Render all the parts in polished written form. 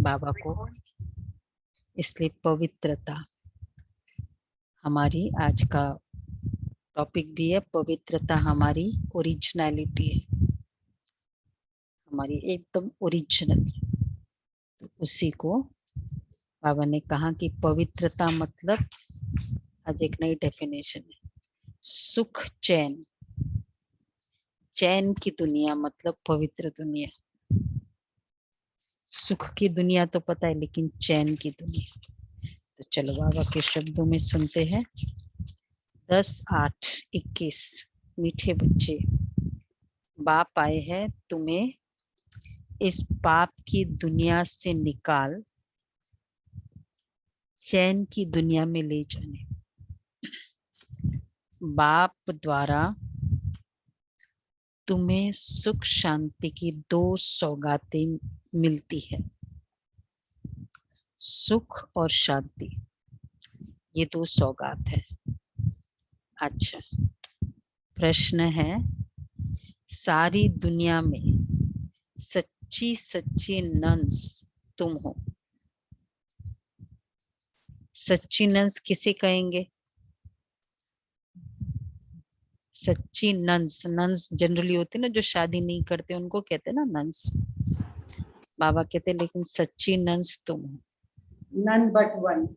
बाबा को, इसलिए पवित्रता हमारी आज का टॉपिक भी है। पवित्रता हमारी ओरिजिनलिटी है, हमारी एकदम ओरिजिनल। तो उसी को बाबा ने कहा कि पवित्रता मतलब, आज एक नई डेफिनेशन है, सुख चैन। चैन की दुनिया मतलब पवित्र दुनिया। सुख की दुनिया तो पता है, लेकिन चैन की दुनिया। तो चलो बाबा के शब्दों में सुनते हैं। 10-8-21 मीठे बच्चे, बाप आए हैं तुम्हें इस पाप की दुनिया से निकाल चैन की दुनिया में ले जाने। बाप द्वारा तुम्हें सुख शांति की 2 सौगातें मिलती है, सुख और शांति, ये 2 सौगात है। अच्छा, प्रश्न है, सारी दुनिया में सच्ची सच्ची नंस तुम हो। सच्ची नंस किसे कहेंगे? सच्ची नंस, नंस जनरली होते ना जो शादी नहीं करते, उनको कहते हैं ना नंस। बाबा कहते लेकिन सच्ची नंस तुम हो। None but one.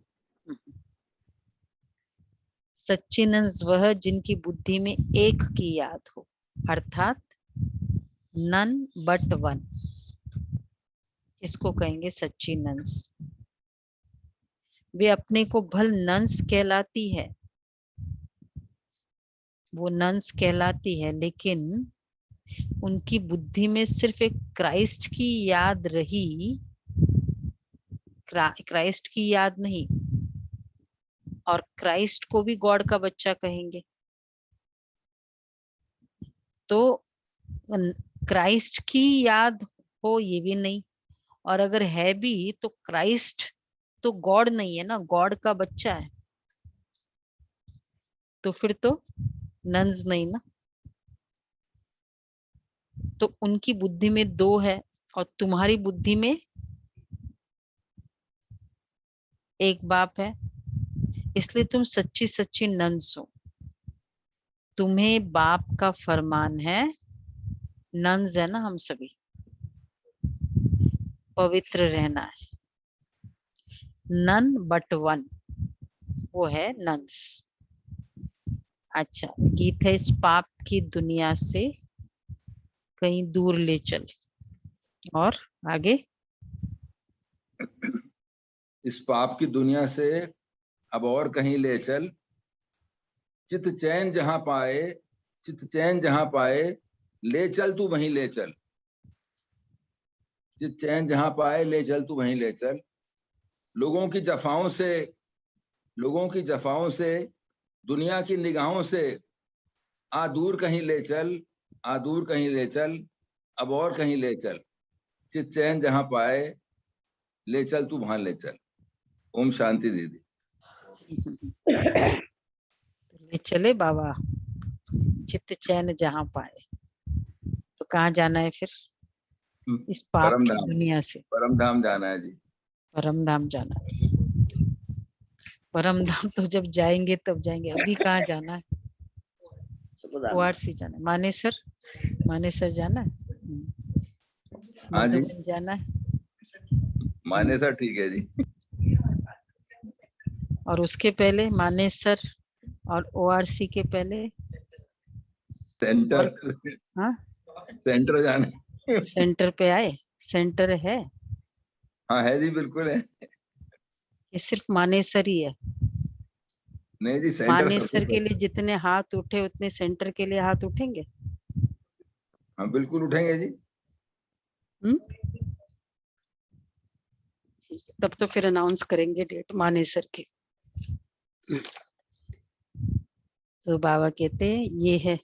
सच्ची नंस वह जिनकी बुद्धि में एक की याद हो, अर्थात नन बट वन, इसको कहेंगे सच्ची नंस। वे अपने को भल नंस कहलाती है, वो नंस कहलाती है, लेकिन उनकी बुद्धि में सिर्फ एक क्राइस्ट की याद रही, क्राइस्ट की याद नहीं। और क्राइस्ट को भी गॉड का बच्चा कहेंगे। तो क्राइस्ट की याद हो ये भी नहीं, और अगर है भी तो क्राइस्ट तो गॉड नहीं है ना, गॉड का बच्चा है, तो फिर तो नंस नहीं ना। तो उनकी बुद्धि में 2 है और तुम्हारी बुद्धि में एक बाप है, इसलिए तुम सच्ची सच्ची नंस हो। तुम्हें बाप का फरमान है, नंस है ना हम सभी, पवित्र रहना है। नन बट वन, वो है नंस। अच्छा, गीत है, इस पाप की दुनिया से कहीं दूर ले चल। और आगे, इस पाप की दुनिया से अब और कहीं ले चल, चित चैन जहां पाए, चित चैन जहां पाए, ले चल तू वहीं ले चल। चित चैन जहां पाए ले चल तू वहीं ले चल। लोगों की जफाओं से, लोगों की जफाओं से, दुनिया की निगाहों से आ दूर कहीं ले चल, आ दूर कहीं ले चल, अब और कहीं ले चल। चित चैन जहां पाए ले चल तू वहां ले चल। ओम शांति दीदी। ले चले बाबा, चित्त चैन जहां पाए। तो कहाँ जाना है फिर? इस पाप परम की धाम, दुनिया से परम धाम जाना है जी। परम धाम जाना है। परम धाम तो जब जाएंगे तब जाएंगे, अभी कहाँ जाना है? ओआरसी जाना है, मानेसर, मानेसर जाना है, हाँ जी, मधुबन जाना है। मानेसर ठीक है जी। और उसके पहले मानेसर और ओआरसी के पहले सेंटर, हाँ सेंटर जाना। सेंटर पे आए, सेंटर है हाँ है जी, बिल्कुल है। ये सिर्फ मानेसर ही है? नहीं जी, सेंटर मानेसर के लिए जितने हाथ उठे उतने सेंटर के लिए हाथ उठेंगे? हाँ बिल्कुल उठेंगे जी। तब तो फिर अनाउंस करेंगे डेट मानेसर की। तो बाबा कहते हैं ये है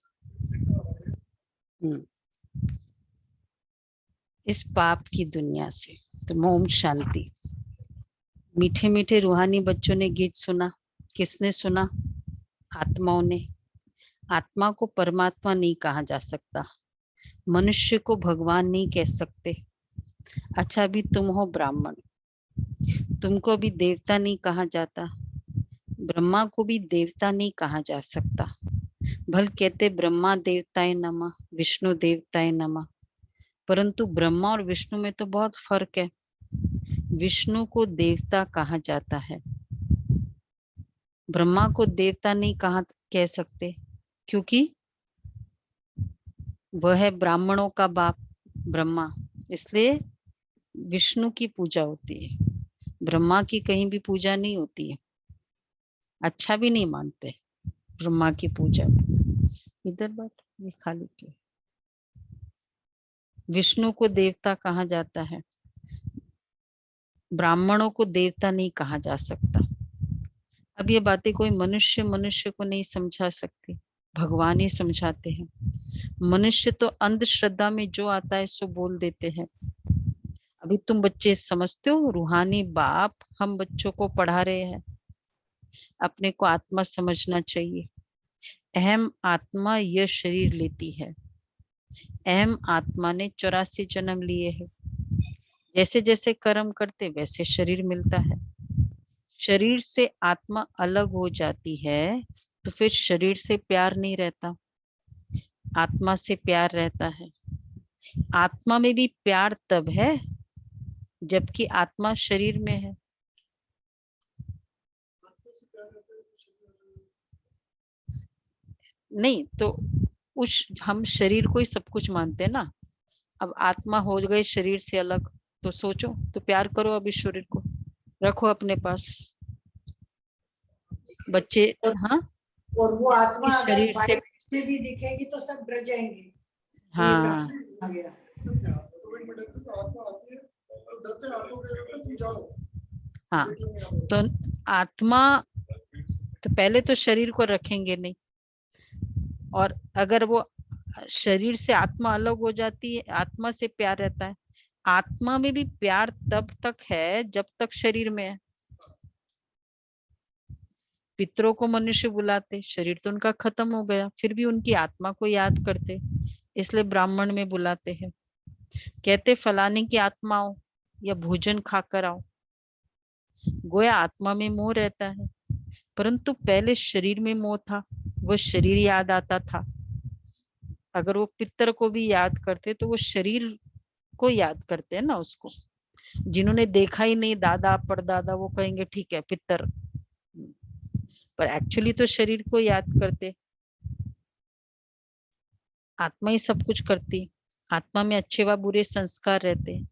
इस पाप की दुनिया से। तो ओम शांति। मीठे मीठे रूहानी बच्चों ने गीत सुना। किसने सुना? आत्माओं ने। आत्मा को परमात्मा नहीं कहा जा सकता, मनुष्य को भगवान नहीं कह सकते। अच्छा, अभी तुम हो ब्राह्मण, तुमको भी देवता नहीं कहा जाता, ब्रह्मा को भी देवता नहीं कहा जा सकता। भल कहते ब्रह्मा देवताय नमः, विष्णु देवताय नमः, परंतु ब्रह्मा और विष्णु में तो बहुत फर्क है। विष्णु को देवता कहा जाता है, ब्रह्मा को देवता नहीं कह सकते, क्योंकि वह है ब्राह्मणों का बाप ब्रह्मा, इसलिए विष्णु की पूजा होती है, ब्रह्मा की कहीं भी पूजा नहीं होती है। अच्छा भी नहीं मानते ब्रह्मा की पूजा। इधर बात ये खाली क्यों? विष्णु को देवता कहा जाता है, ब्राह्मणों को देवता नहीं कहा जा सकता। अब ये बातें कोई मनुष्य मनुष्य को नहीं समझा सकते, भगवान ही समझाते हैं। मनुष्य तो अंधश्रद्धा में जो आता है सो बोल देते हैं। अभी तुम बच्चे समझते हो, रूहानी बाप हम बच्चों को पढ़ा रहे हैं, अपने को आत्मा समझना चाहिए। अहम आत्मा यह शरीर लेती है, अहम आत्मा ने 84 जन्म लिए हैं, जैसे जैसे कर्म करते वैसे शरीर मिलता है। शरीर से आत्मा अलग हो जाती है तो फिर शरीर से प्यार नहीं रहता, आत्मा से प्यार रहता है। आत्मा में भी प्यार तब है जबकि आत्मा शरीर में है। नहीं तो उस हम शरीर को ही सब कुछ मानते हैं ना। अब आत्मा हो गई शरीर से अलग, तो सोचो, तो प्यार करो अब इस शरीर को, रखो अपने पास। बच्चे, हाँ, और वो आत्मा इस अगर शरीर से, बाहर में भी दिखेगी तो सब डर जाएंगे। तो ये हाँ कहाँ आ गया? हाँ, तो आत्मा, तो पहले तो शरीर को रखेंगे नहीं, और अगर वो शरीर से आत्मा अलग हो जाती है, आत्मा से प्यार रहता है। आत्मा में भी प्यार तब तक है जब तक शरीर में है। पितरों को मनुष्य बुलाते, शरीर तो उनका खत्म हो गया, फिर भी उनकी आत्मा को याद करते, इसलिए ब्राह्मण में बुलाते हैं। कहते फलाने की आत्मा आओ या भोजन खाकर आओ। गोया आत्मा में मोह रहता है, परंतु पहले शरीर में मोह था, वो शरीर याद आता था। अगर वो पितर को भी याद करते तो वो शरीर को याद करते हैं ना उसको। जिन्होंने देखा ही नहीं, दादा परदादा, वो कहेंगे ठीक है पितर, पर एक्चुअली तो शरीर को याद करते। आत्मा ही सब कुछ करती, आत्मा में अच्छे व बुरे संस्कार रहते हैं।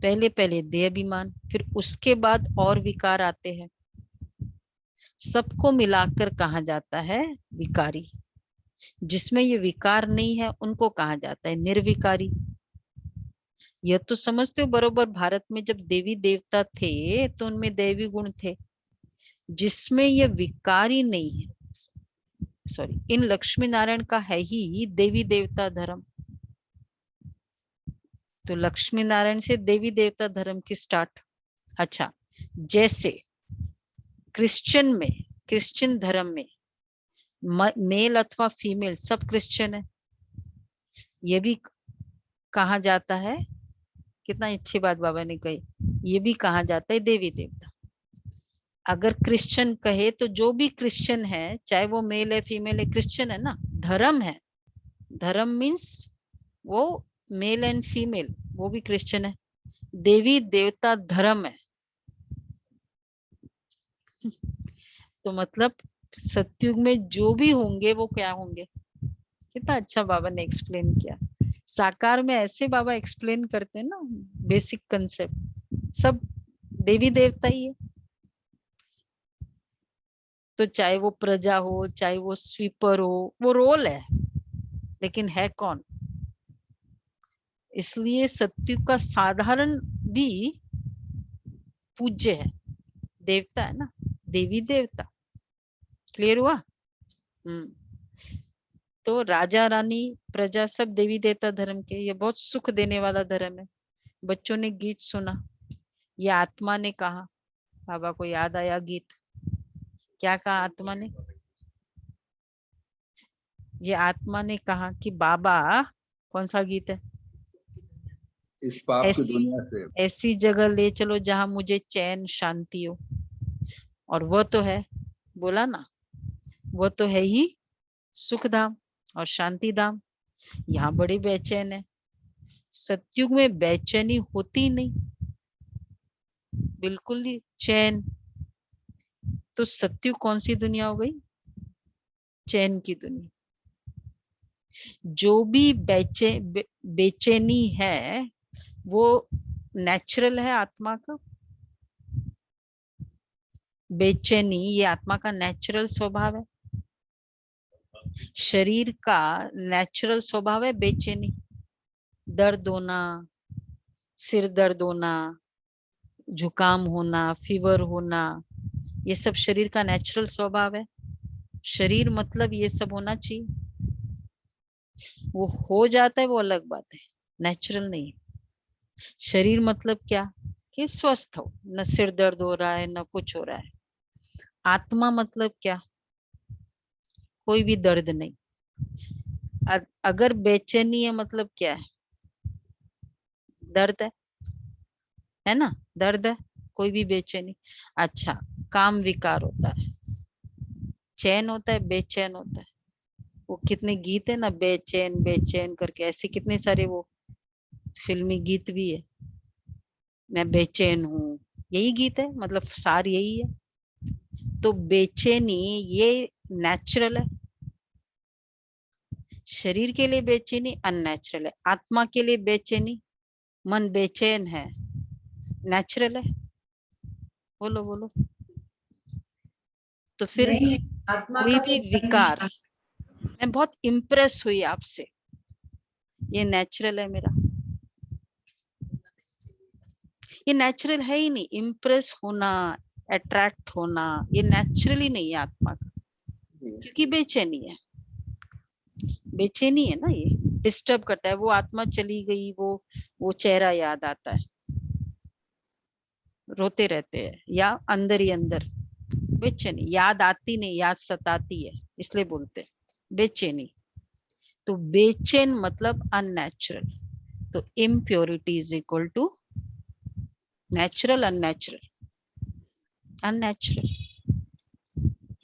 पहले पहले देह अभिमान, फिर उसके बाद और विकार आते हैं। सबको मिलाकर कहा जाता है विकारी। जिसमें ये विकार नहीं है उनको कहा जाता है निर्विकारी। यह तो समझते हो बरोबर, भारत में जब देवी देवता थे तो उनमें दैवी गुण थे। जिसमें ये विकारी नहीं है, सॉरी, इन लक्ष्मी नारायण का है ही देवी देवता धर्म। तो लक्ष्मी नारायण से देवी देवता धर्म की स्टार्ट। अच्छा, जैसे क्रिश्चियन धर्म में मेल अथवा फीमेल सब क्रिश्चियन है, ये भी कहा जाता है। कितना अच्छी बात बाबा ने कही, ये भी कहा जाता है देवी देवता। अगर क्रिश्चियन कहे तो जो भी क्रिश्चियन है, चाहे वो मेल है फीमेल है, क्रिश्चियन है ना, धर्म है। धर्म मीन्स वो मेल एंड फीमेल, वो भी क्रिश्चियन है। देवी देवता धर्म है। तो मतलब सतयुग में जो भी होंगे वो क्या होंगे। कितना अच्छा बाबा ने एक्सप्लेन किया। साकार में ऐसे बाबा एक्सप्लेन करते हैं ना, बेसिक कंसेप्ट सब देवी देवता ही है। तो चाहे वो प्रजा हो, चाहे वो स्वीपर हो, वो रोल है, लेकिन है कौन। इसलिए सतयुग का साधारण भी पूज्य है, देवता है ना, देवी देवता। क्लियर हुआ? तो राजा रानी प्रजा सब देवी देवता धर्म के। ये बहुत सुख देने वाला धर्म है। बच्चों ने गीत सुना, ये आत्मा ने कहा, बाबा को याद आया गीत। क्या कहा आत्मा ने? ये आत्मा ने कहा कि बाबा, कौन सा गीत है? इस पाप की ऐसी दुनिया से। ऐसी जगह ले चलो जहां मुझे चैन शांति हो, और वो तो है, बोला ना, वो तो है ही सुख धाम और शांति धाम। यहाँ बड़ी बेचैन है, सतयुग में बेचैनी होती ही नहीं, बिल्कुल ही चैन। तो सतयुग कौन सी दुनिया हो गई? चैन की दुनिया। जो भी बेचैनी है वो नेचुरल है आत्मा का। बेचैनी ये आत्मा का नेचुरल स्वभाव है। शरीर का नेचुरल स्वभाव है बेचैनी, दर्द होना, सिर दर्द होना, जुकाम होना, फीवर होना, ये सब शरीर का नेचुरल स्वभाव है। शरीर मतलब ये सब होना चाहिए, वो हो जाता है वो अलग बात है, नेचुरल नहीं। शरीर मतलब क्या कि स्वस्थ हो, न सिर दर्द हो रहा है न कुछ हो रहा है। आत्मा मतलब क्या? कोई भी दर्द नहीं। अगर बेचैनी है मतलब क्या है? दर्द है ना, दर्द है, कोई भी बेचैनी। अच्छा, काम विकार होता है, चैन होता है, बेचैन होता है। वो कितने गीत है ना, बेचैन बेचैन करके, ऐसे कितने सारे वो फिल्मी गीत भी है। मैं बेचैन हूँ, यही गीत है, मतलब सार यही है। तो बेचैनी ये नेचुरल है। शरीर के लिए बेचैनी अननेचुरल है, आत्मा के लिए बेचैनी, मन बेचैन है, नेचुरल है। बोलो बोलो। तो फिर नहीं, आत्मा कोई का भी तो विकार, मैं बहुत इम्प्रेस हुई आपसे, ये नेचुरल है मेरा? ये नेचुरल है ही नहीं। इम्प्रेस होना, अट्रैक्ट होना, ये नेचुरली नहीं है आत्मा का, क्योंकि बेचैनी है। बेचैनी है ना, ये डिस्टर्ब करता है। वो आत्मा चली गई, वो चेहरा याद आता है, रोते रहते हैं, या अंदर ही अंदर बेचैनी। याद आती नहीं, याद सताती है, इसलिए बोलते हैं बेचैनी। तो बेचैन मतलब अननेचुरल। तो impurity is equal to natural, unnatural, unnatural.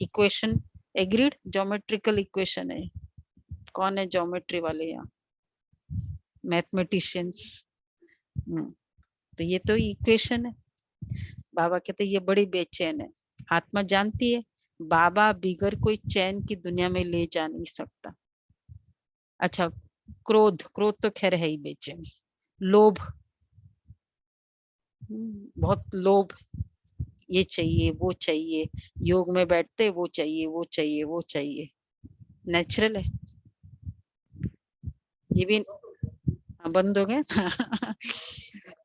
Equation agreed? Geometrical equation है। कौन है ज्योमेट्री वाले यहाँ? मैथमेटिशियंस। तो ये तो इक्वेशन है। बाबा कहते ये बड़ी बेचैन है, आत्मा जानती है बाबा बिगर कोई चैन की दुनिया में ले जा नहीं सकता। अच्छा, क्रोध, क्रोध तो खैर है ही बेचैनी। लोभ, बहुत लोभ, ये चाहिए वो चाहिए, योग में बैठते वो चाहिए वो चाहिए वो चाहिए, नेचुरल है। ये भी बंद हो गए।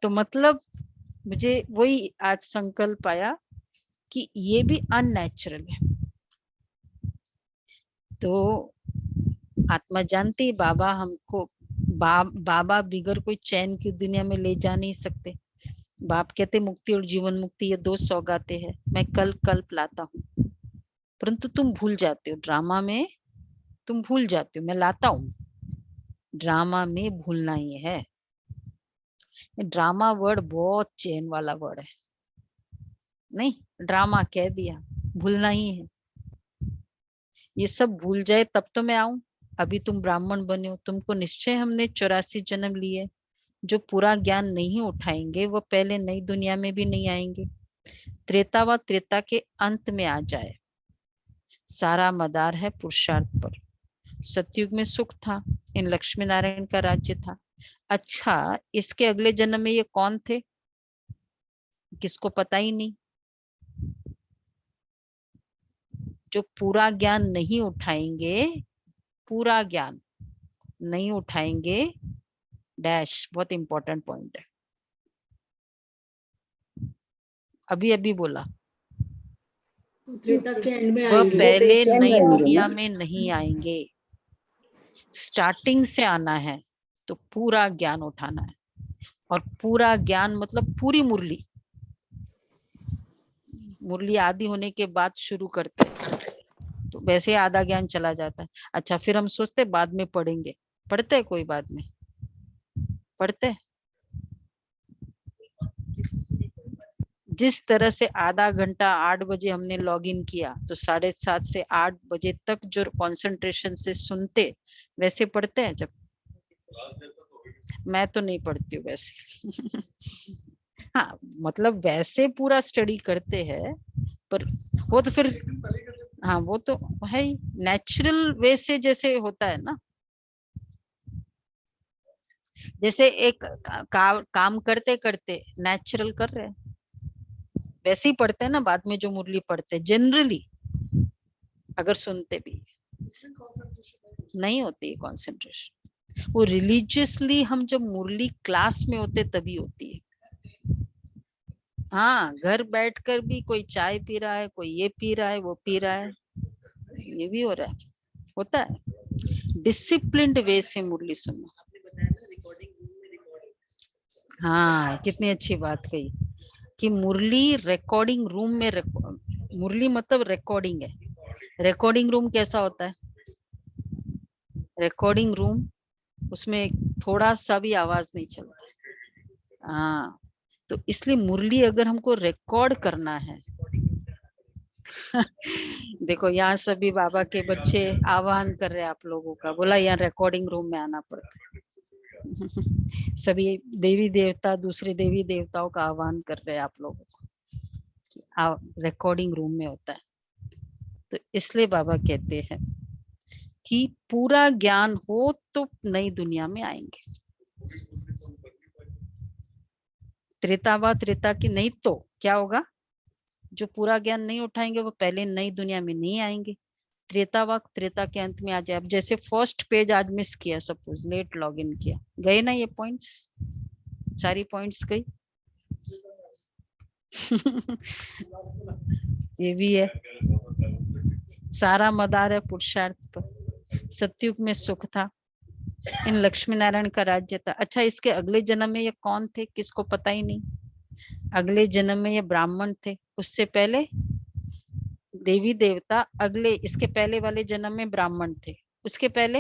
तो मतलब मुझे वही आज संकल्प आया कि ये भी अननेचुरल है। तो आत्मा जानती बाबा हमको बाबा बिगर कोई चैन की दुनिया में ले जा नहीं सकते। बाप कहते मुक्ति और जीवन मुक्ति ये दो सौगातें हैं, मैं कल कल्प लाता हूँ, परंतु तुम भूल जाते हो ड्रामा में, तुम भूल जाते हो। मैं लाता हूँ, ड्रामा में भूलना ही है। ड्रामा वर्ड बहुत चैन वाला वर्ड है, नहीं ड्रामा कह दिया, भूलना ही है। ये सब भूल जाए तब तो मैं आऊं। अभी तुम ब्राह्मण बने हो, तुमको निश्चय हमने 84 जन्म लिए। जो पूरा ज्ञान नहीं उठाएंगे वो पहले नई दुनिया में भी नहीं आएंगे। त्रेता व त्रेता के अंत में आ जाए, सारा मदार है पुरुषार्थ पर। सतयुग में सुख था, इन लक्ष्मी नारायण का राज्य था। अच्छा, इसके अगले जन्म में ये कौन थे, किसको पता ही नहीं। जो पूरा ज्ञान नहीं उठाएंगे, पूरा ज्ञान नहीं उठाएंगे, डैश, बहुत इंपॉर्टेंट पॉइंट है, अभी अभी बोला, त्रेता के एंड में वह आएंगे, वो पहले बेचैन नई रहेंगे दुनिया ना। में नहीं आएंगे। स्टार्टिंग से आना है तो पूरा ज्ञान उठाना है। और पूरा ज्ञान मतलब पूरी मुरली, मुरली आदि होने के बाद शुरू करते हैं, तो वैसे आधा ज्ञान चला जाता है। अच्छा, फिर हम सोचते बाद में पढ़ेंगे, पढ़ते कोई बाद में? पढ़ते जिस तरह से आधा घंटा 8 बजे हमने लॉग इन किया तो 7:30 से 8 बजे तक जो कंसंट्रेशन से सुनते वैसे पढ़ते हैं। जब मैं तो नहीं पढ़ती हूँ वैसे हाँ मतलब वैसे पूरा स्टडी करते हैं, पर वो तो फिर हाँ वो तो है ही नेचुरल वे से जैसे होता है ना, जैसे एक काम करते करते नेचुरल कर रहे हैं वैसे ही पढ़ते हैं ना, बाद में जो मुरली पढ़ते जनरली अगर सुनते भी नहीं होती है कंसंट्रेशन। वो रिलीजियसली हम जब मुरली क्लास में होते तभी होती है। हाँ घर बैठकर भी कोई चाय पी रहा है, कोई ये पी रहा है, वो पी रहा है, ये भी हो रहा है, होता है। डिसिप्लिन्ड वे से मुरली सुनना। हाँ कितनी अच्छी बात कही कि मुरली रिकॉर्डिंग रूम में मुरली मतलब रिकॉर्डिंग है। रिकॉर्डिंग रूम कैसा होता है? रिकॉर्डिंग रूम उसमें थोड़ा सा भी आवाज नहीं चलता। हाँ तो इसलिए मुरली अगर हमको रिकॉर्ड करना है देखो यहाँ सभी बाबा के बच्चे आह्वान कर रहे हैं आप लोगों का, बोला यहाँ रिकॉर्डिंग रूम में आना पड़ता है सभी देवी देवता दूसरे देवी देवताओं का आह्वान कर रहे हैं आप लोगों को, रिकॉर्डिंग रूम में होता है। तो इसलिए बाबा कहते हैं कि पूरा ज्ञान हो तो नई दुनिया में आएंगे। त्रेता की नहीं तो क्या होगा? जो पूरा ज्ञान नहीं उठाएंगे वो पहले नई दुनिया में नहीं आएंगे। त्रेता के अंत में आ जाए। अब जैसे फर्स्ट पेज आज मिस किया, सपोज लेट लॉग इन किया, गए ना ये पॉइंट्स, सारी पॉइंट्स गई ये भी है, सारा मदार है पुरुषार्थ पर। सतयुग में सुख था, इन लक्ष्मी नारायण का राज्य था। अच्छा इसके अगले जन्म में ये कौन थे किसको पता ही नहीं। अगले जन्म में ये ब्राह्मण थे, उससे पहले देवी देवता, अगले इसके पहले वाले जन्म में ब्राह्मण थे, उसके पहले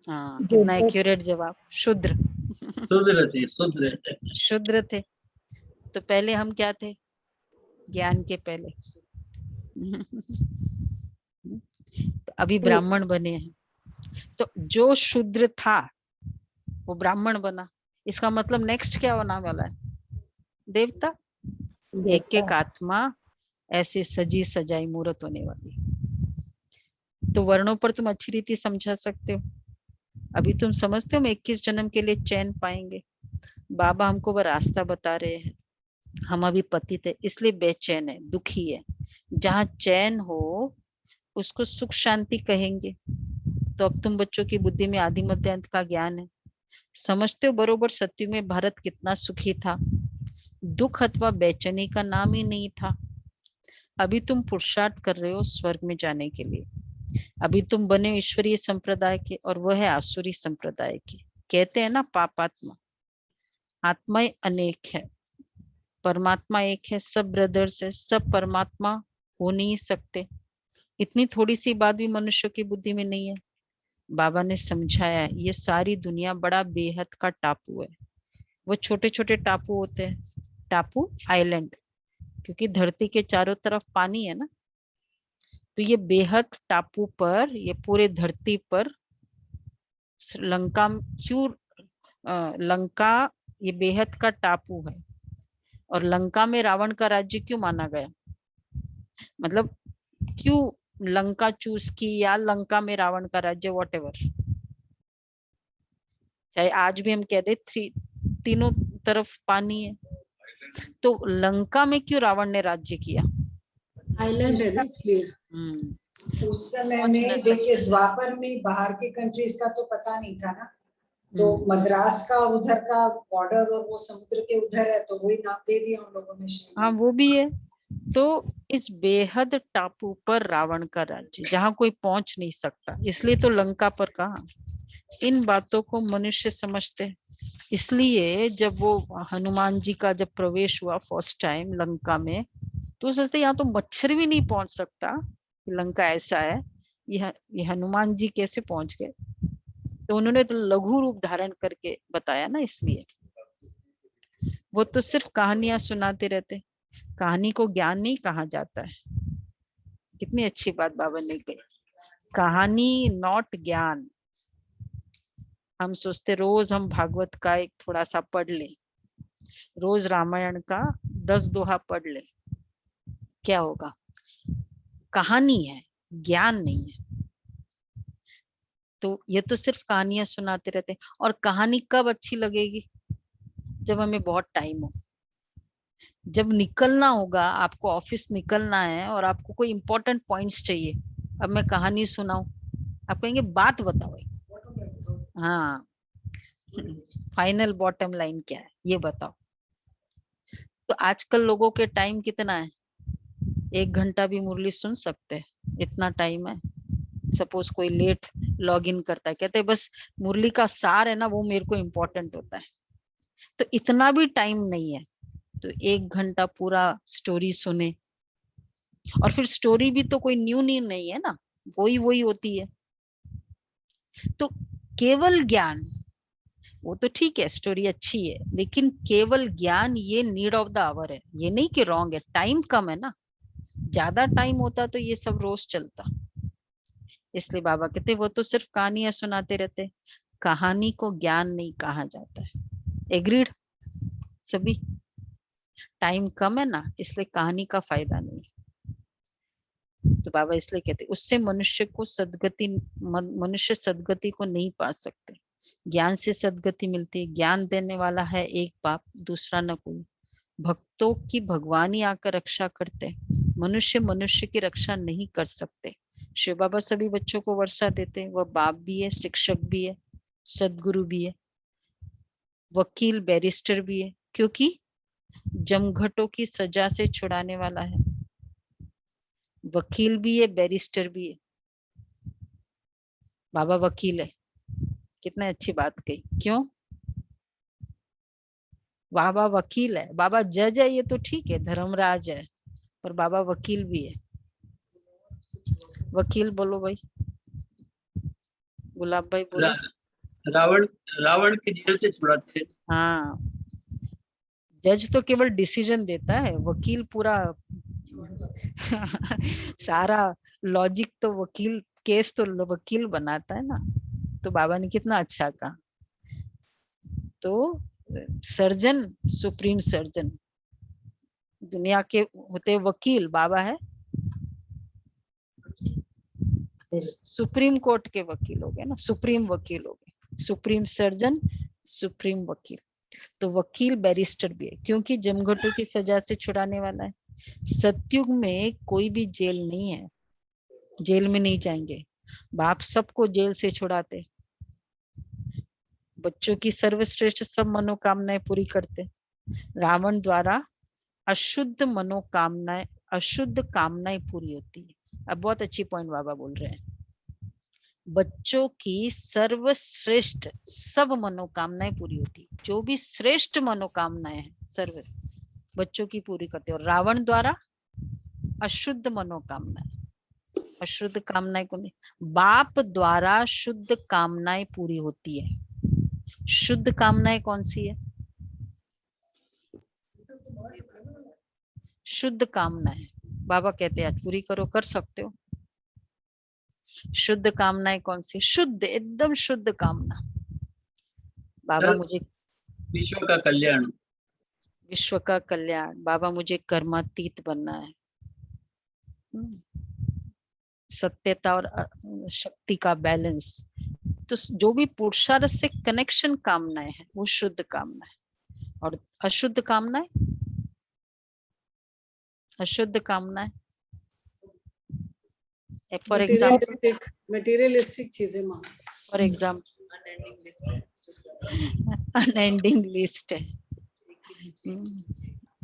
हाँ कितना एक्यूरेट जवाब, शूद्र शूद्र थे। तो पहले हम क्या थे? ज्ञान के पहले तो अभी ब्राह्मण बने हैं। तो जो शूद्र था वो ब्राह्मण बना, इसका मतलब नेक्स्ट क्या होने वाला है? देवता। एक एक आत्मा ऐसे सजी सजाई मूर्त होने वाली। तो वर्णों पर तुम अच्छी रीति समझा सकते हो। अभी तुम समझते हो हम 21 जन्म के लिए चैन पाएंगे। बाबा हमको वो रास्ता बता रहे हैं। हम अभी पतित है इसलिए बेचैन है, दुखी है। जहाँ चैन हो उसको सुख शांति कहेंगे। तो अब तुम बच्चों की बुद्धि में आदि मध्य अंत का ज्ञान है, समझते हो बरोबर सत्युग में भारत कितना सुखी था, दुख अथवा बेचैनी का नाम ही नहीं था। अभी तुम पुरुषार्थ कर रहे हो स्वर्ग में जाने के लिए। अभी तुम बने ईश्वरीय संप्रदाय के और वह है आसुरी संप्रदाय के। कहते हैं ना पापात्मा, आत्माएं अनेक है, परमात्मा एक है, सब ब्रदर्स है, सब परमात्मा हो नहीं सकते। इतनी थोड़ी सी बात भी मनुष्य की बुद्धि में नहीं है। बाबा ने समझाया ये सारी दुनिया बड़ा बेहद का टापू है। वो छोटे छोटे टापू होते हैं, टापू आइलैंड, क्योंकि धरती के चारों तरफ पानी है ना। तो ये बेहद टापू पर, ये पूरे धरती पर लंका क्यों, लंका ये बेहद का टापू है। और लंका में रावण का राज्य क्यों माना गया? मतलब क्यों लंका चूज की, या लंका में रावण का राज्य, वॉटेवर, चाहे आज भी हम कह दे तीनों तरफ पानी है, तो लंका में क्यों रावण ने राज्य किया? आइलैंड है ना इसलिए। उस समय में देखिए द्वापर में बाहर के कंट्रीज का तो पता नहीं था ना, तो मद्रास का उधर का बॉर्डर और वो समुद्र के उधर है, तो वही नाम दे दिया हम लोगों ने। हाँ वो भी है। तो इस बेहद टापू पर रावण का राज्य, जहाँ कोई पहुंच नहीं सकता, इसलिए तो लंका पर कहा। इन बातों को मनुष्य समझते हैं। इसलिए जब वो हनुमान जी का जब प्रवेश हुआ फर्स्ट टाइम लंका में, तो सोचते यहाँ तो मच्छर भी नहीं पहुंच सकता, लंका ऐसा है, ये हनुमान जी कैसे पहुंच गए? तो उन्होंने तो लघु रूप धारण करके बताया ना, इसलिए वो तो सिर्फ कहानियां सुनाते रहते, कहानी को ज्ञान नहीं कहा जाता है। कितनी अच्छी बात बाबा ने कही, कहानी नॉट ज्ञान। हम सोचते रोज हम भागवत का एक थोड़ा सा पढ़ ले, रोज रामायण का 10 दोहा पढ़ ले, क्या होगा? कहानी है, ज्ञान नहीं है। तो ये तो सिर्फ कहानियां सुनाते रहते। और कहानी कब अच्छी लगेगी? जब हमें बहुत टाइम हो, जब निकलना होगा, आपको ऑफिस निकलना है और आपको कोई इंपॉर्टेंट पॉइंट्स चाहिए। अब मैं कहानी सुनाऊं, आप कहेंगे बात बताओ एक। हाँ, फाइनल बॉटम लाइन क्या है ये बताओ। तो आजकल लोगों के टाइम कितना है? 1 घंटा भी मुरली सुन सकते हैं, इतना टाइम है। सपोज कोई लेट लॉग इन करता है, कहते हैं बस मुरली का सार है ना, वो मेरे को इम्पोर्टेंट होता है। तो इतना भी टाइम नहीं है, तो 1 घंटा पूरा स्टोरी सुने। और फिर स्टोरी भी तो कोई न्यू नहीं है ना, वही वही होती है। तो केवल ज्ञान, वो तो ठीक है, स्टोरी अच्छी है, लेकिन केवल ज्ञान ये नीड ऑफ द आवर है। ये नहीं कि रॉन्ग है, टाइम कम है ना, ज्यादा टाइम होता तो ये सब रोज चलता। इसलिए बाबा कहते वो तो सिर्फ कहानियां सुनाते रहते, कहानी को ज्ञान नहीं कहा जाता है। एग्रीड सभी? टाइम कम है ना, इसलिए कहानी का फायदा नहीं। तो बाबा इसलिए कहते उससे मनुष्य को सदगति, मनुष्य सदगति को नहीं पा सकते। ज्ञान से सदगति मिलती है। ज्ञान देने वाला है एक बाप, दूसरा न कोई। भक्तों की भगवान ही आकर रक्षा करते, मनुष्य मनुष्य की रक्षा नहीं कर सकते। शिव बाबा सभी बच्चों को वर्षा देते, वह बाप भी है, शिक्षक भी है, सदगुरु भी है, वकील बैरिस्टर भी है, क्योंकि जमघटों की सजा से छुड़ाने वाला है। वकील भी है, बैरिस्टर भी है। बाबा वकील है, कितने अच्छी बात कही। क्यों? बाबा वकील है, बाबा जज है, ये तो ठीक है, धर्मराज है, पर बाबा वकील भी है। वकील बोलो भाई, गुलाब भाई बोलो। रावण रावण के जेल से छुड़ाते। हाँ, जज तो केवल डिसीजन देता है, वकील पूरा सारा लॉजिक तो वकील, केस तो वकील बनाता है ना। तो बाबा ने कितना अच्छा कहा। तो सर्जन, सुप्रीम सर्जन दुनिया के होते वकील, बाबा है सुप्रीम कोर्ट के वकील हो गए ना, सुप्रीम वकील हो गए, सुप्रीम सर्जन, सुप्रीम वकील। तो वकील बैरिस्टर भी है, क्योंकि जमघटों की सजा से छुड़ाने वाला है। सतयुग में कोई भी जेल नहीं है, जेल में नहीं जाएंगे। बाप सबको जेल से छुड़ाते, बच्चों की सर्वश्रेष्ठ सब मनोकामनाएं पूरी करते। रावण द्वारा अशुद्ध मनोकामनाएं, अशुद्ध कामनाएं पूरी होती है। अब बहुत अच्छी पॉइंट बाबा बोल रहे हैं। बच्चों की सर्वश्रेष्ठ सब मनोकामनाएं पूरी होती है, जो भी श्रेष्ठ मनोकामनाएं हैं सर्व बच्चों की पूरी करते। और रावण द्वारा अशुद्ध मनोकामनाएं, अशुद्ध कामनाएं को नहीं, बाप द्वारा शुद्ध कामनाएं पूरी होती है। शुद्ध कामनाएं कौन सी है? शुद्ध कामनाएं बाबा कहते हैं आज पूरी करो, कर सकते हो। शुद्ध कामनाएं कौन सी? शुद्ध, एकदम शुद्ध कामना। बाबा मुझे विश्व का कल्याण, विश्व का कल्याण। बाबा मुझे कर्मातीत बनना है। सत्यता और शक्ति का बैलेंस। तो जो भी पुरुषार्थ से कनेक्शन कामनाएं हैं वो शुद्ध कामना है। और अशुद्ध कामनाएं, अशुद्ध कामनाएं फॉर एग्जाम्पल, मटेरियलिस्टिक चीजें मांग, फॉर एग्जाम्पल अनएंडिंग लिस्ट है।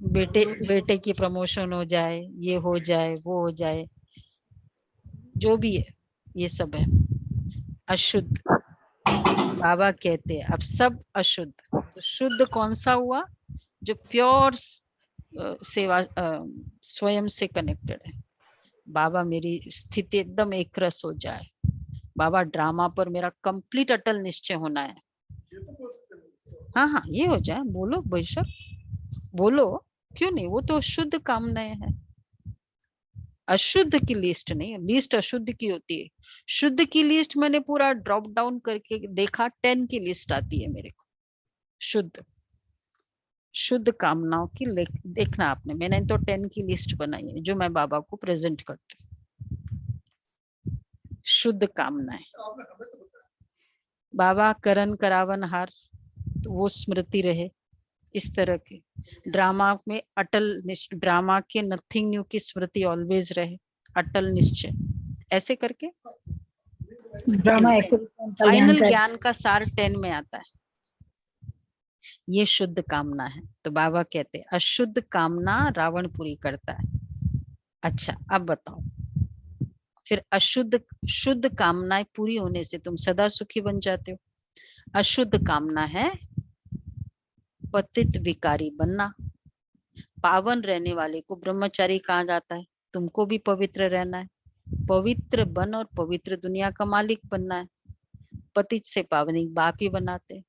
बेटे की प्रमोशन हो जाए, ये हो जाए, वो हो जाए, जो भी है ये सब है अशुद्ध। बाबा कहते हैं अब सब अशुद्ध। तो शुद्ध कौन सा हुआ? जो प्योर सेवा स्वयं से कनेक्टेड है। बाबा मेरी स्थिति एकदम एक रस हो जाए। बाबा ड्रामा पर मेरा कंप्लीट अटल निश्चय होना है। हाँ हाँ, ये हो जाए, बोलो बेशक। बोलो क्यों नहीं, वो तो शुद्ध कामनाएं हैं। अशुद्ध की लिस्ट नहीं, लिस्ट अशुद्ध की होती है। शुद्ध की लिस्ट मैंने पूरा ड्रॉप डाउन करके देखा, 10 की लिस्ट आती है मेरे को। शुद्ध शुद्ध कामनाओं की देखना आपने, मैंने तो 10 की लिस्ट बनाई है जो मैं बाबा को प्रेजेंट करती हूँ। शुद्ध कामनाएं, बाबा करण करावन हार, तो वो स्मृति रहे। इस तरह के ड्रामा में अटल निश्चय, ड्रामा के नथिंग न्यू की स्मृति ऑलवेज रहे, अटल निश्चय। ऐसे करके ड्रामा फाइनल ज्ञान का सार 10 में आता है। ये शुद्ध कामना है। तो बाबा कहते हैं अशुद्ध कामना रावण पूरी करता है। अच्छा अब बताओ, फिर अशुद्ध शुद्ध कामनाएं पूरी होने से तुम सदा सुखी बन जाते हो। अशुद्ध कामना है पतित विकारी बनना। पावन रहने वाले को ब्रह्मचारी कहा जाता है। तुमको भी पवित्र रहना है, पवित्र बन और पवित्र दुनिया का मालिक बनना है। पतित से पावनी बाप ही बनाते।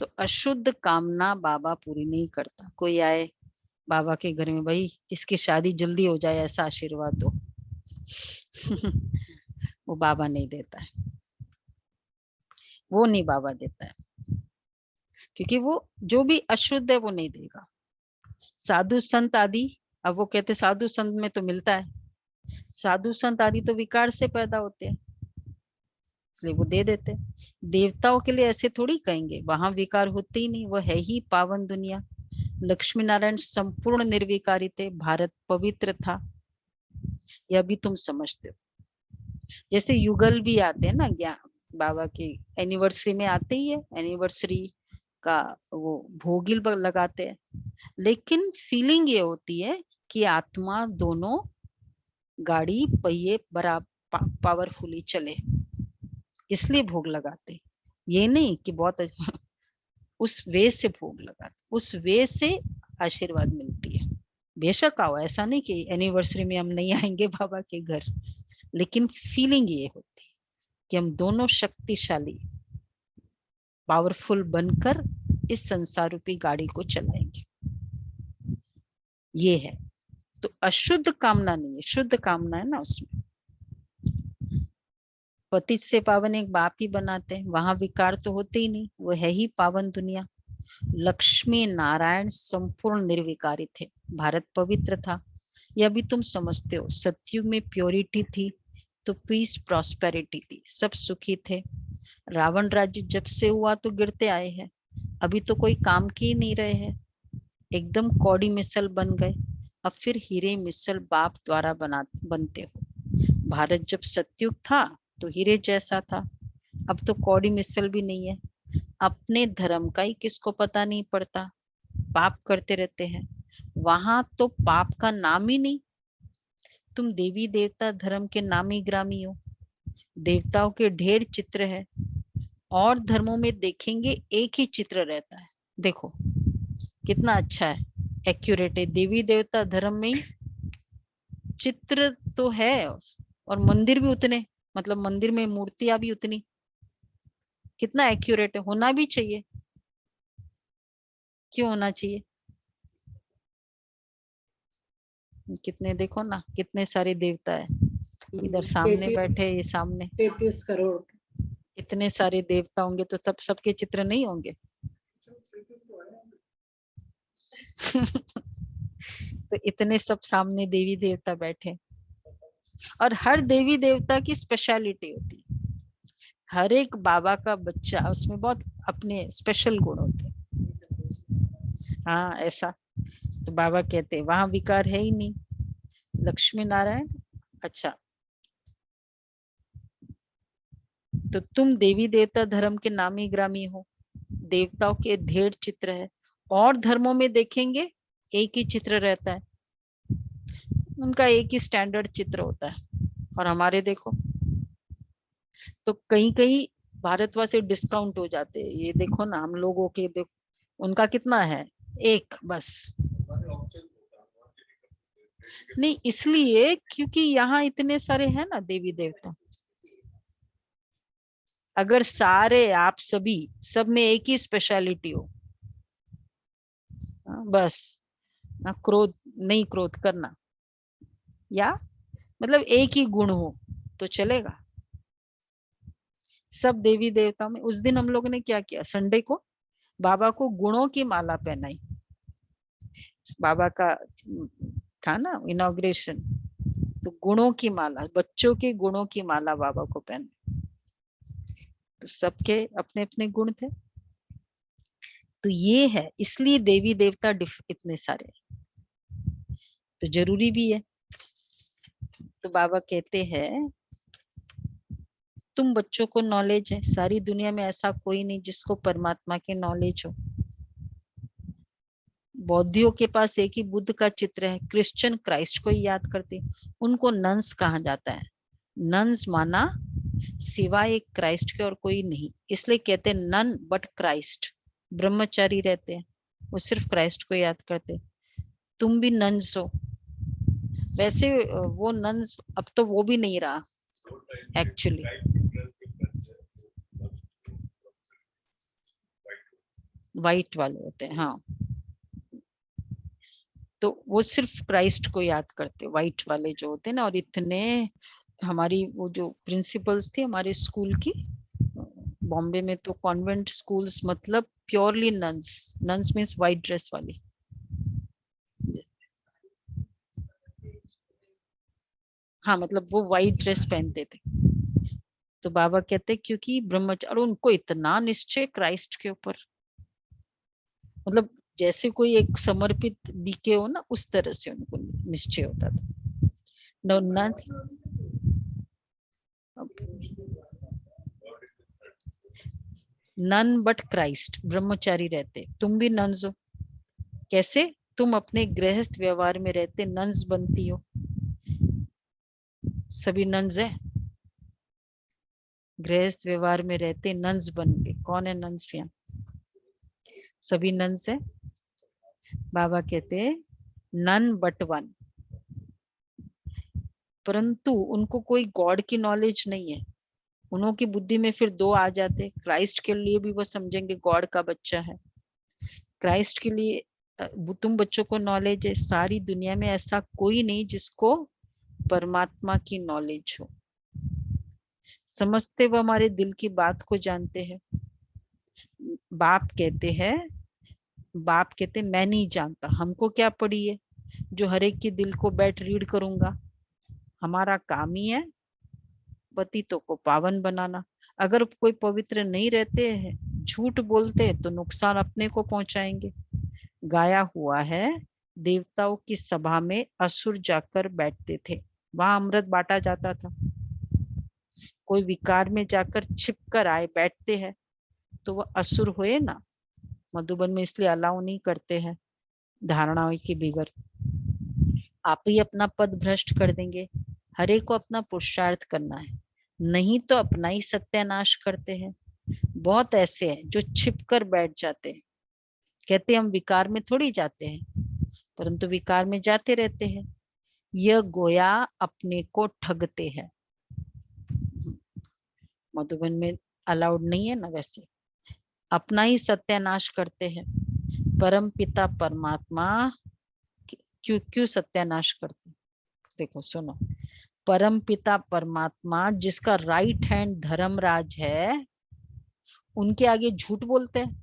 तो अशुद्ध कामना बाबा पूरी नहीं करता। कोई आए बाबा के घर में, भाई इसकी शादी जल्दी हो जाए ऐसा आशीर्वाद दो वो बाबा नहीं देता है, वो नहीं बाबा देता है, क्योंकि वो जो भी अशुद्ध है वो नहीं देगा। साधु संत आदि, अब वो कहते साधु संत में तो मिलता है, साधु संत आदि तो विकार से पैदा होते हैं इसलिए वो दे देते। देवताओं के लिए ऐसे थोड़ी कहेंगे, वहां विकार होते ही नहीं, वो है ही पावन दुनिया। लक्ष्मी नारायण संपूर्ण निर्विकारी थे, भारत पवित्र था, यह भी तुम समझते हो। जैसे युगल भी आते हैं ना, ज्ञान बाबा की एनिवर्सरी में आते ही है, एनिवर्सरी का वो भोगिल लगाते हैं, लेकिन फीलिंग ये होती है कि आत्मा दोनों गाड़ी पहिए बराबर पावरफुली चले, इसलिए भोग लगाते। ये नहीं कि बहुत उस वे से भोग लगाते, उस वे से आशीर्वाद मिलती है। बेशक आओ, ऐसा नहीं कि एनिवर्सरी में हम नहीं आएंगे बाबा के घर, लेकिन फीलिंग ये होती है कि हम दोनों शक्तिशाली पावरफुल बनकर इस संसार रूपी गाड़ी को चलाएंगे। ये है। तो अशुद्ध कामना नहीं है, शुद्ध कामना है ना उसमें। पतित से पावन एक बाप ही बनाते हैं, वहां विकार तो होते ही नहीं, वो है ही पावन दुनिया। लक्ष्मी नारायण संपूर्ण निर्विकारी थे, भारत पवित्र था, यह भी तुम समझते हो। सतयुग में प्योरिटी थी तो पीस प्रॉस्पेरिटी थी, सब सुखी थे। रावण राज्य जब से हुआ तो गिरते आए हैं, अभी तो कोई काम की नहीं रहे हैं, एकदम कौड़ी मिसल बन गए। अब फिर हीरे मिसल बाप द्वारा बनते हो। भारत जब सतयुग था तो हीरे जैसा था, अब तो कौड़ी मिसल भी नहीं है। अपने धर्म का ही किसको पता नहीं पड़ता, पाप करते रहते हैं। वहां तो पाप का नाम ही नहीं। तुम देवी देवता धर्म के नामी ग्रामी हो, देवताओं के ढेर चित्र है, और धर्मों में देखेंगे एक ही चित्र रहता है। देखो कितना अच्छा है, एक्यूरेट है। देवी देवता धर्म में ही चित्र तो है, और मंदिर भी उतने, मतलब मंदिर में मूर्तियां भी उतनी। कितना एक्यूरेट है, होना भी चाहिए। क्यों होना चाहिए? कितने देखो ना, कितने सारे देवता है, इधर सामने बैठे, ये सामने 33 करोड़ इतने सारे देवता होंगे तो तब सबके चित्र नहीं होंगे तो इतने सब सामने देवी देवता बैठे, और हर देवी देवता की स्पेशलिटी होती है। हर एक बाबा का बच्चा, उसमें बहुत अपने स्पेशल गुण होते हैं। हाँ ऐसा। तो बाबा कहते हैं वहां विकार है ही नहीं। लक्ष्मी नारायण, अच्छा तो तुम देवी देवता धर्म के नामी ग्रामी हो, देवताओं के ढेर चित्र है, और धर्मों में देखेंगे एक ही चित्र रहता है, उनका एक ही स्टैंडर्ड चित्र होता है। और हमारे देखो तो कहीं कहीं भारतवासी डिस्काउंट हो जाते हैं। ये देखो ना हम लोगों के, देखो उनका कितना है, एक बस। नहीं इसलिए क्योंकि यहाँ इतने सारे हैं ना देवी देवता। अगर सारे आप सभी सब में एक ही स्पेशलिटी हो, बस क्रोध नहीं, क्रोध करना, या मतलब एक ही गुण हो तो चलेगा। सब देवी देवताओं में उस दिन हम लोगों ने क्या किया, संडे को बाबा को गुणों की माला पहनाई। बाबा का था ना इनॉग्रेशन, तो गुणों की माला, बच्चों के गुणों की माला बाबा को पहनाई। तो सबके अपने अपने गुण थे। तो ये है, इसलिए देवी देवता इतने सारे, तो जरूरी भी है। तो बाबा कहते हैं तुम बच्चों को नॉलेज है, सारी दुनिया में ऐसा कोई नहीं जिसको परमात्मा की नॉलेज हो। बौद्धियों के पास एक ही बुद्ध का चित्र है, क्रिश्चियन क्राइस्ट को ही याद करते, उनको नन्स कहा जाता है। नन्स माना सिवाय एक क्राइस्ट के और कोई नहीं, इसलिए कहते हैं नन बट क्राइस्ट, ब्रह्मचारी रहते हैं, वो सिर्फ क्राइस्ट को याद करते। तुम भी नन्स हो। वैसे वो नन्स अब तो वो भी नहीं रहा एक्चुअली। वाइट वाले होते हैं, हाँ। तो वो सिर्फ क्राइस्ट को याद करते, वाइट वाले जो होते हैं ना। और इतने हमारी वो जो प्रिंसिपल्स थी हमारे स्कूल की, बॉम्बे में तो कॉन्वेंट स्कूल्स मतलब purely nuns, nuns means white dress वाली। हाँ, मतलब वो वाइट ड्रेस पहनते थे। तो बाबा कहते क्योंकि ब्रह्मचारी, और उनको इतना निश्चय क्राइस्ट के ऊपर, मतलब जैसे कोई एक समर्पित बीके हो ना, उस तरह से उनको निश्चय होता था। No nuns, none but Christ, ब्रह्मचारी रहते। तुम भी नन्स हो। कैसे? तुम अपने गृहस्थ व्यवहार में रहते नन्स बनती हो। सभी नन्स है, गृहस्थ व्यवहार में रहते नन्स बन के। कौन है नन्स यहाँ? सभी नन्स है। बाबा कहते नन बट वन, परंतु उनको कोई गॉड की नॉलेज नहीं है। उनकी बुद्धि में फिर दो आ जाते। क्राइस्ट के लिए भी वो समझेंगे गॉड का बच्चा है, क्राइस्ट के लिए तुम बच्चों को नॉलेज है। सारी दुनिया में ऐसा कोई नहीं जिसको परमात्मा की नॉलेज हो। समझते वो हमारे दिल की बात को जानते हैं। बाप कहते मैं नहीं जानता, हमको क्या पड़ी है जो हर एक के दिल को बैठ रीड करूंगा। हमारा काम ही है पतितों को पावन बनाना। अगर कोई पवित्र नहीं रहते हैं, झूठ बोलते हैं, तो नुकसान अपने को पहुंचाएंगे। गाया हुआ है, देवताओं की सभा में असुर जाकर बैठते थे, वहां अमृत बांटा जाता था। कोई विकार में जाकर छिप कर आए बैठते हैं तो वह असुर हुए ना। मधुबन में इसलिए अलाउ नहीं करते हैं धारणाओं की बिगड़। आप ही अपना पद भ्रष्ट कर देंगे। हरे को अपना पुरुषार्थ करना है, नहीं तो अपना ही सत्यानाश करते हैं। बहुत ऐसे हैं जो छिप कर बैठ जाते हैं, कहते हम विकार में थोड़ी जाते हैं, परंतु विकार में जाते रहते हैं। यह गोया अपने को ठगते हैं। मधुबन में अलाउड नहीं है ना वैसे, अपना ही सत्यानाश करते हैं। परम पिता परमात्मा क्यों क्यों सत्यानाश करते? देखो सुनो, परम पिता परमात्मा जिसका राइट हैंड धर्मराज है, उनके आगे झूठ बोलते हैं।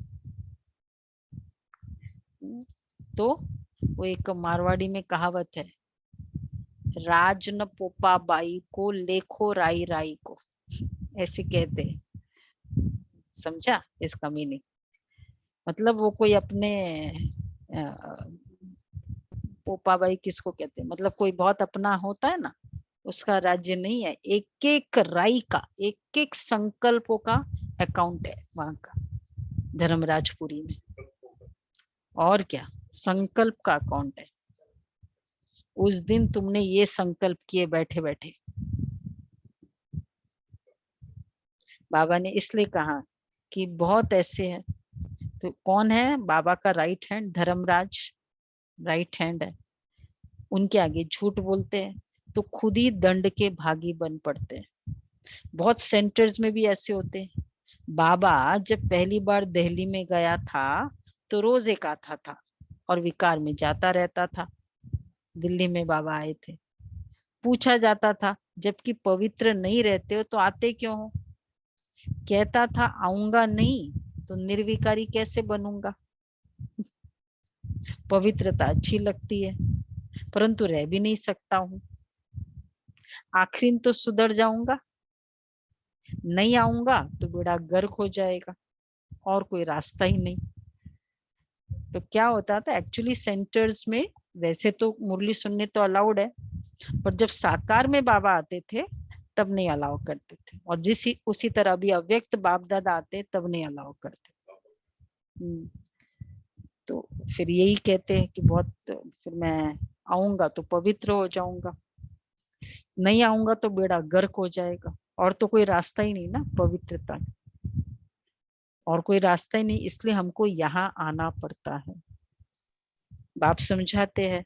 तो वो एक मारवाड़ी में कहावत है, राज न पोपा बाई को लेखो राई राई को, ऐसे कहते हैं। समझा इसका मीनिंग? मतलब वो कोई अपने पोपा बाई किसको कहते हैं, मतलब कोई बहुत अपना होता है ना, उसका राज्य नहीं है। एक एक राई का, एक एक संकल्पों का अकाउंट है वहां का धर्मराजपुरी में। और क्या, संकल्प का अकाउंट है। उस दिन तुमने ये संकल्प किए बैठे बैठे। बाबा ने इसलिए कहा कि बहुत ऐसे हैं। तो कौन है बाबा का right hand? Dharmraj right hand है, उनके आगे झूठ बोलते हैं तो खुद ही दंड के भागी बन पड़ते हैं। बहुत सेंटर्स में भी ऐसे होते हैं। बाबा जब पहली बार दिल्ली में गया था तो रोजे का था और विकार में जाता रहता था। दिल्ली में बाबा आए थे, पूछा जाता था जबकि पवित्र नहीं रहते हो तो आते क्यों हो? कहता था आऊंगा नहीं तो निर्विकारी कैसे बनूंगा। पवित्रता अच्छी लगती है परंतु रह भी नहीं सकता हूँ। आखिर तो सुधर जाऊंगा, नहीं आऊंगा तो बेड़ा गर्क हो जाएगा और कोई रास्ता ही नहीं। तो क्या होता था एक्चुअली सेंटर्स में, वैसे तो मुरली सुनने तो अलाउड है, पर जब साकार में बाबा आते थे तब नहीं अलाउ करते थे, और उसी तरह अभी अव्यक्त बाप दादा आते तब नहीं अलाउ करते। तो फिर यही कहते हैं कि बहुत, फिर मैं आऊंगा तो पवित्र हो जाऊंगा, नहीं आऊंगा तो बेड़ा गर्क हो जाएगा, और तो कोई रास्ता ही नहीं ना पवित्रता, और कोई रास्ता ही नहीं, इसलिए हमको यहाँ आना पड़ता है। बाप समझाते हैं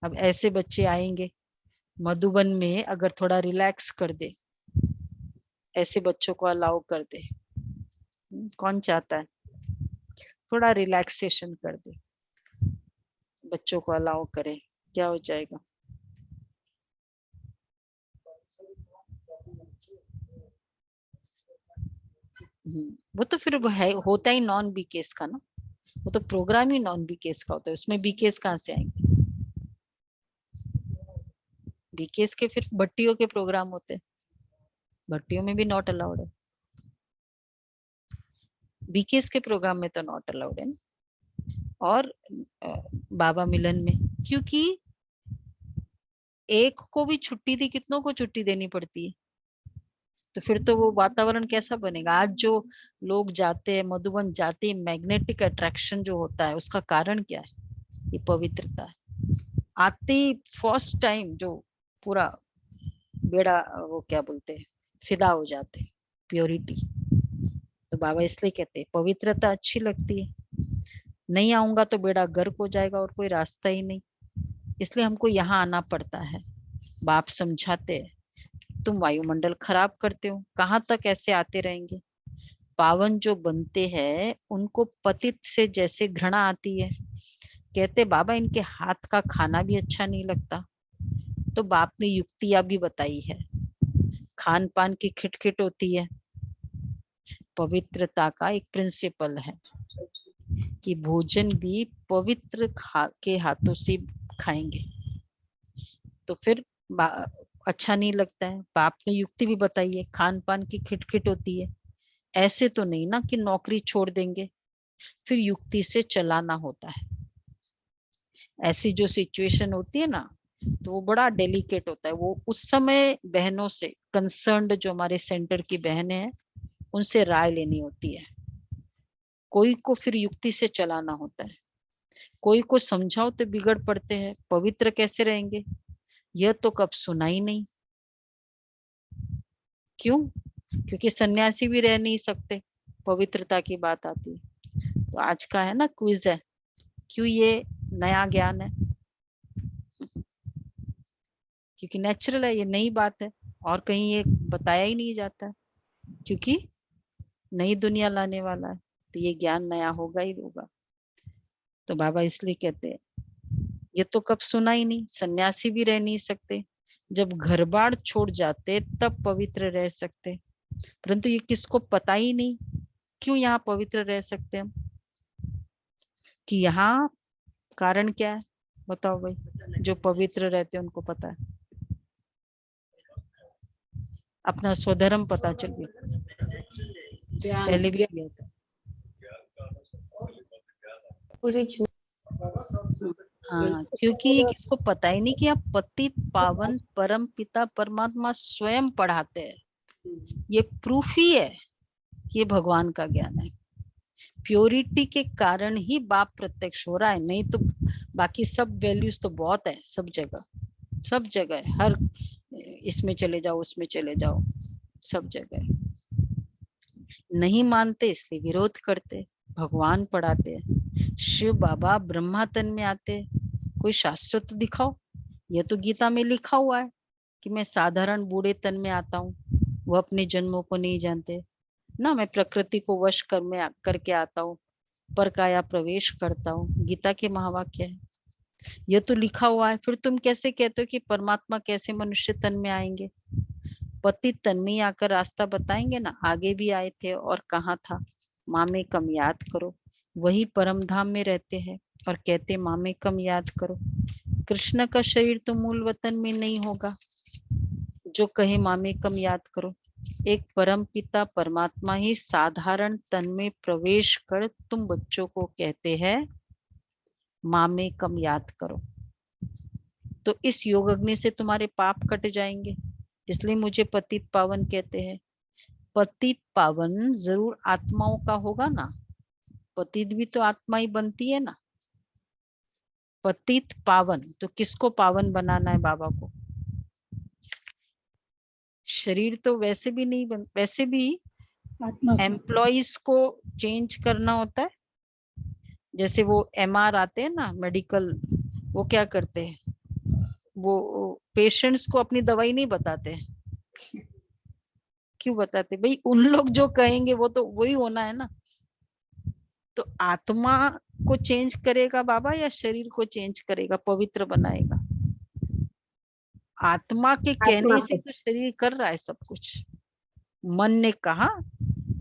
अब ऐसे बच्चे आएंगे मधुबन में, अगर थोड़ा रिलैक्स कर दे, ऐसे बच्चों को अलाउ कर दे, कौन चाहता है थोड़ा रिलैक्सेशन कर दे, बच्चों को अलाउ करे, क्या हो जाएगा? वो तो फिर वो है, होता ही नॉन बी केस का ना, वो तो प्रोग्राम ही नॉन बी केस का होता है, उसमें बी केस कहाँ से आएंगे? बी केस के फिर भट्टियों के प्रोग्राम होते हैं, भट्टियों में भी नॉट अलाउड है, बी केस के प्रोग्राम में तो नॉट अलाउड है ना। और बाबा मिलन में क्योंकि एक को भी छुट्टी दी, कितनों को छुट्टी देनी पड़ती है, तो फिर तो वो वातावरण कैसा बनेगा? आज जो लोग जाते हैं मधुबन जाते हैं, मैग्नेटिक अट्रैक्शन जो होता है उसका कारण क्या है? ये पवित्रता है। आते फर्स्ट टाइम जो पूरा बेड़ा, वो क्या बोलते हैं, फिदा हो जाते हैं, प्योरिटी। तो बाबा इसलिए कहते हैं पवित्रता अच्छी लगती है, नहीं आऊंगा तो बेड़ा गर्क हो जाएगा और कोई रास्ता ही नहीं, इसलिए हमको यहाँ आना पड़ता है। बाप समझाते हैं तुम वायुमंडल खराब करते हो, कहाँ तक ऐसे आते रहेंगे? पावन जो बनते हैं उनको पतित से जैसे घृणा आती है, कहते बाबा इनके हाथ का खाना भी अच्छा नहीं लगता। तो बाप ने युक्तियां भी बताई है, खान पान की खिटखिट होती है। पवित्रता का एक प्रिंसिपल है कि भोजन भी पवित्र के हाथों से खाएंगे, तो फिर अच्छा नहीं लगता है। बाप ने युक्ति भी बताई है, खान पान की खिटखिट होती है। ऐसे तो नहीं ना कि नौकरी छोड़ देंगे, फिर युक्ति से चलाना होता है। ऐसी जो सिचुएशन होती है ना, तो वो बड़ा डेलिकेट होता है। वो उस समय बहनों से कंसर्न्ड, जो हमारे सेंटर की बहनें हैं, उनसे राय लेनी होती है। कोई को फिर युक्ति से चलाना होता है, कोई को समझाओ तो बिगड़ पड़ते हैं, पवित्र कैसे रहेंगे? यह तो कब सुना ही नहीं। क्यों? क्योंकि सन्यासी भी रह नहीं सकते, पवित्रता की बात आती है। तो आज का है ना क्विज है, क्यों ये नया ज्ञान है? क्योंकि नेचुरल है, ये नई बात है और कहीं ये बताया ही नहीं जाता है, क्योंकि नई दुनिया लाने वाला है, तो ये ज्ञान नया होगा ही होगा। तो बाबा इसलिए कहते हैं ये तो कब सुना ही नहीं, सन्यासी भी रह नहीं सकते, जब घर बार छोड़ जाते तब पवित्र रह सकते, परंतु ये किसको पता ही नहीं। क्यों यहाँ पवित्र रह सकते हम? कि यहाँ कारण क्या है बताओ भाई, जो पवित्र रहते हैं उनको पता है, अपना स्वधर्म पता चल गया, पहले भी किया था। हाँ, क्योंकि किसको पता ही नहीं कि आप पतित पावन परम पिता परमात्मा स्वयं पढ़ाते हैं। ये प्रूफ ही है कि ये भगवान का ज्ञान है। प्योरिटी के कारण ही बाप प्रत्यक्ष हो रहा है, नहीं तो बाकी सब वैल्यूज तो बहुत है, सब जगह, सब जगह है, हर इसमें चले जाओ उसमें चले जाओ, सब जगह है। नहीं मानते इसलिए विरोध करते। भगवान पढ़ाते हैं, शिव बाबा ब्रह्मा तन में आते, कोई शास्त्र तो दिखाओ। ये तो गीता में लिखा हुआ है कि मैं साधारण बूढ़े तन में आता हूँ, वो अपने जन्मों को नहीं जानते ना, मैं प्रकृति को वश करके आता हूँ, पर काया प्रवेश करता हूँ, गीता के महावाक्य है। यह तो लिखा हुआ है, फिर तुम कैसे कहते हो कि परमात्मा कैसे मनुष्य तन में आएंगे? पति तन में आकर रास्ता बताएंगे ना, आगे भी आए थे और कहाँ था। माँ में कम याद करो, वही परम धाम में रहते हैं और कहते माँ में कम याद करो। कृष्ण का शरीर तो मूल वतन में नहीं होगा, जो कहे माँ में कम याद करो। एक परम पिता परमात्मा ही साधारण तन में प्रवेश कर तुम बच्चों को कहते हैं माँ में कम याद करो। तो इस योग अग्नि से तुम्हारे पाप कट जाएंगे, इसलिए मुझे पतित पावन कहते हैं। पतित पावन जरूर आत्माओं का होगा ना, पतित भी तो आत्मा ही बनती है ना। पतित पावन, तो किसको पावन बनाना है? बाबा को। शरीर तो वैसे भी नहीं बन, वैसे भी आत्मा को। एम्प्लॉइज को चेंज करना होता है। जैसे वो एमआर आते हैं ना मेडिकल, वो क्या करते हैं, वो पेशेंट्स को अपनी दवाई नहीं बताते। क्यों बताते भाई? उन लोग जो कहेंगे वो तो वही होना है ना। तो आत्मा को चेंज करेगा बाबा या शरीर को चेंज करेगा, पवित्र बनाएगा? आत्मा के कहने से तो शरीर कर रहा है सब कुछ, मन ने कहा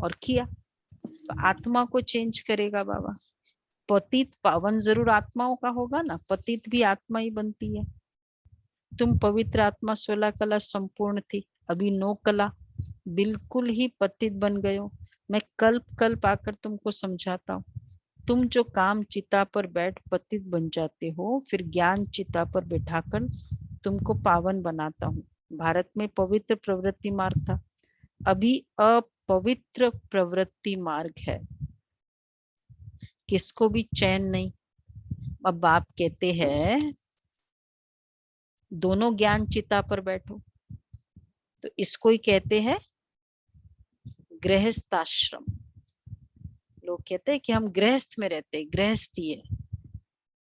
और किया, तो आत्मा को चेंज करेगा बाबा। पतित पावन जरूर आत्माओं का होगा ना, पतित भी आत्मा ही बनती है। तुम पवित्र आत्मा 16 कला संपूर्ण थी, अभी 9 कला बिल्कुल ही पतित बन गए हो। मैं कल्प कल्प आकर तुमको समझाता हूँ। तुम जो काम चिता पर बैठ पतित बन जाते हो, फिर ज्ञान चिता पर बैठाकर तुमको पावन बनाता हूँ। भारत में पवित्र प्रवृत्ति मार्ग था, अभी अपवित्र प्रवृत्ति मार्ग है। किसको भी चैन नहीं। अब बाप कहते हैं दोनों ज्ञान चिता पर बैठो, तो इसको ही कहते हैं गृहस्थाश्रम। लोग कहते हैं कि हम गृहस्थ में रहते, गृहस्थी है।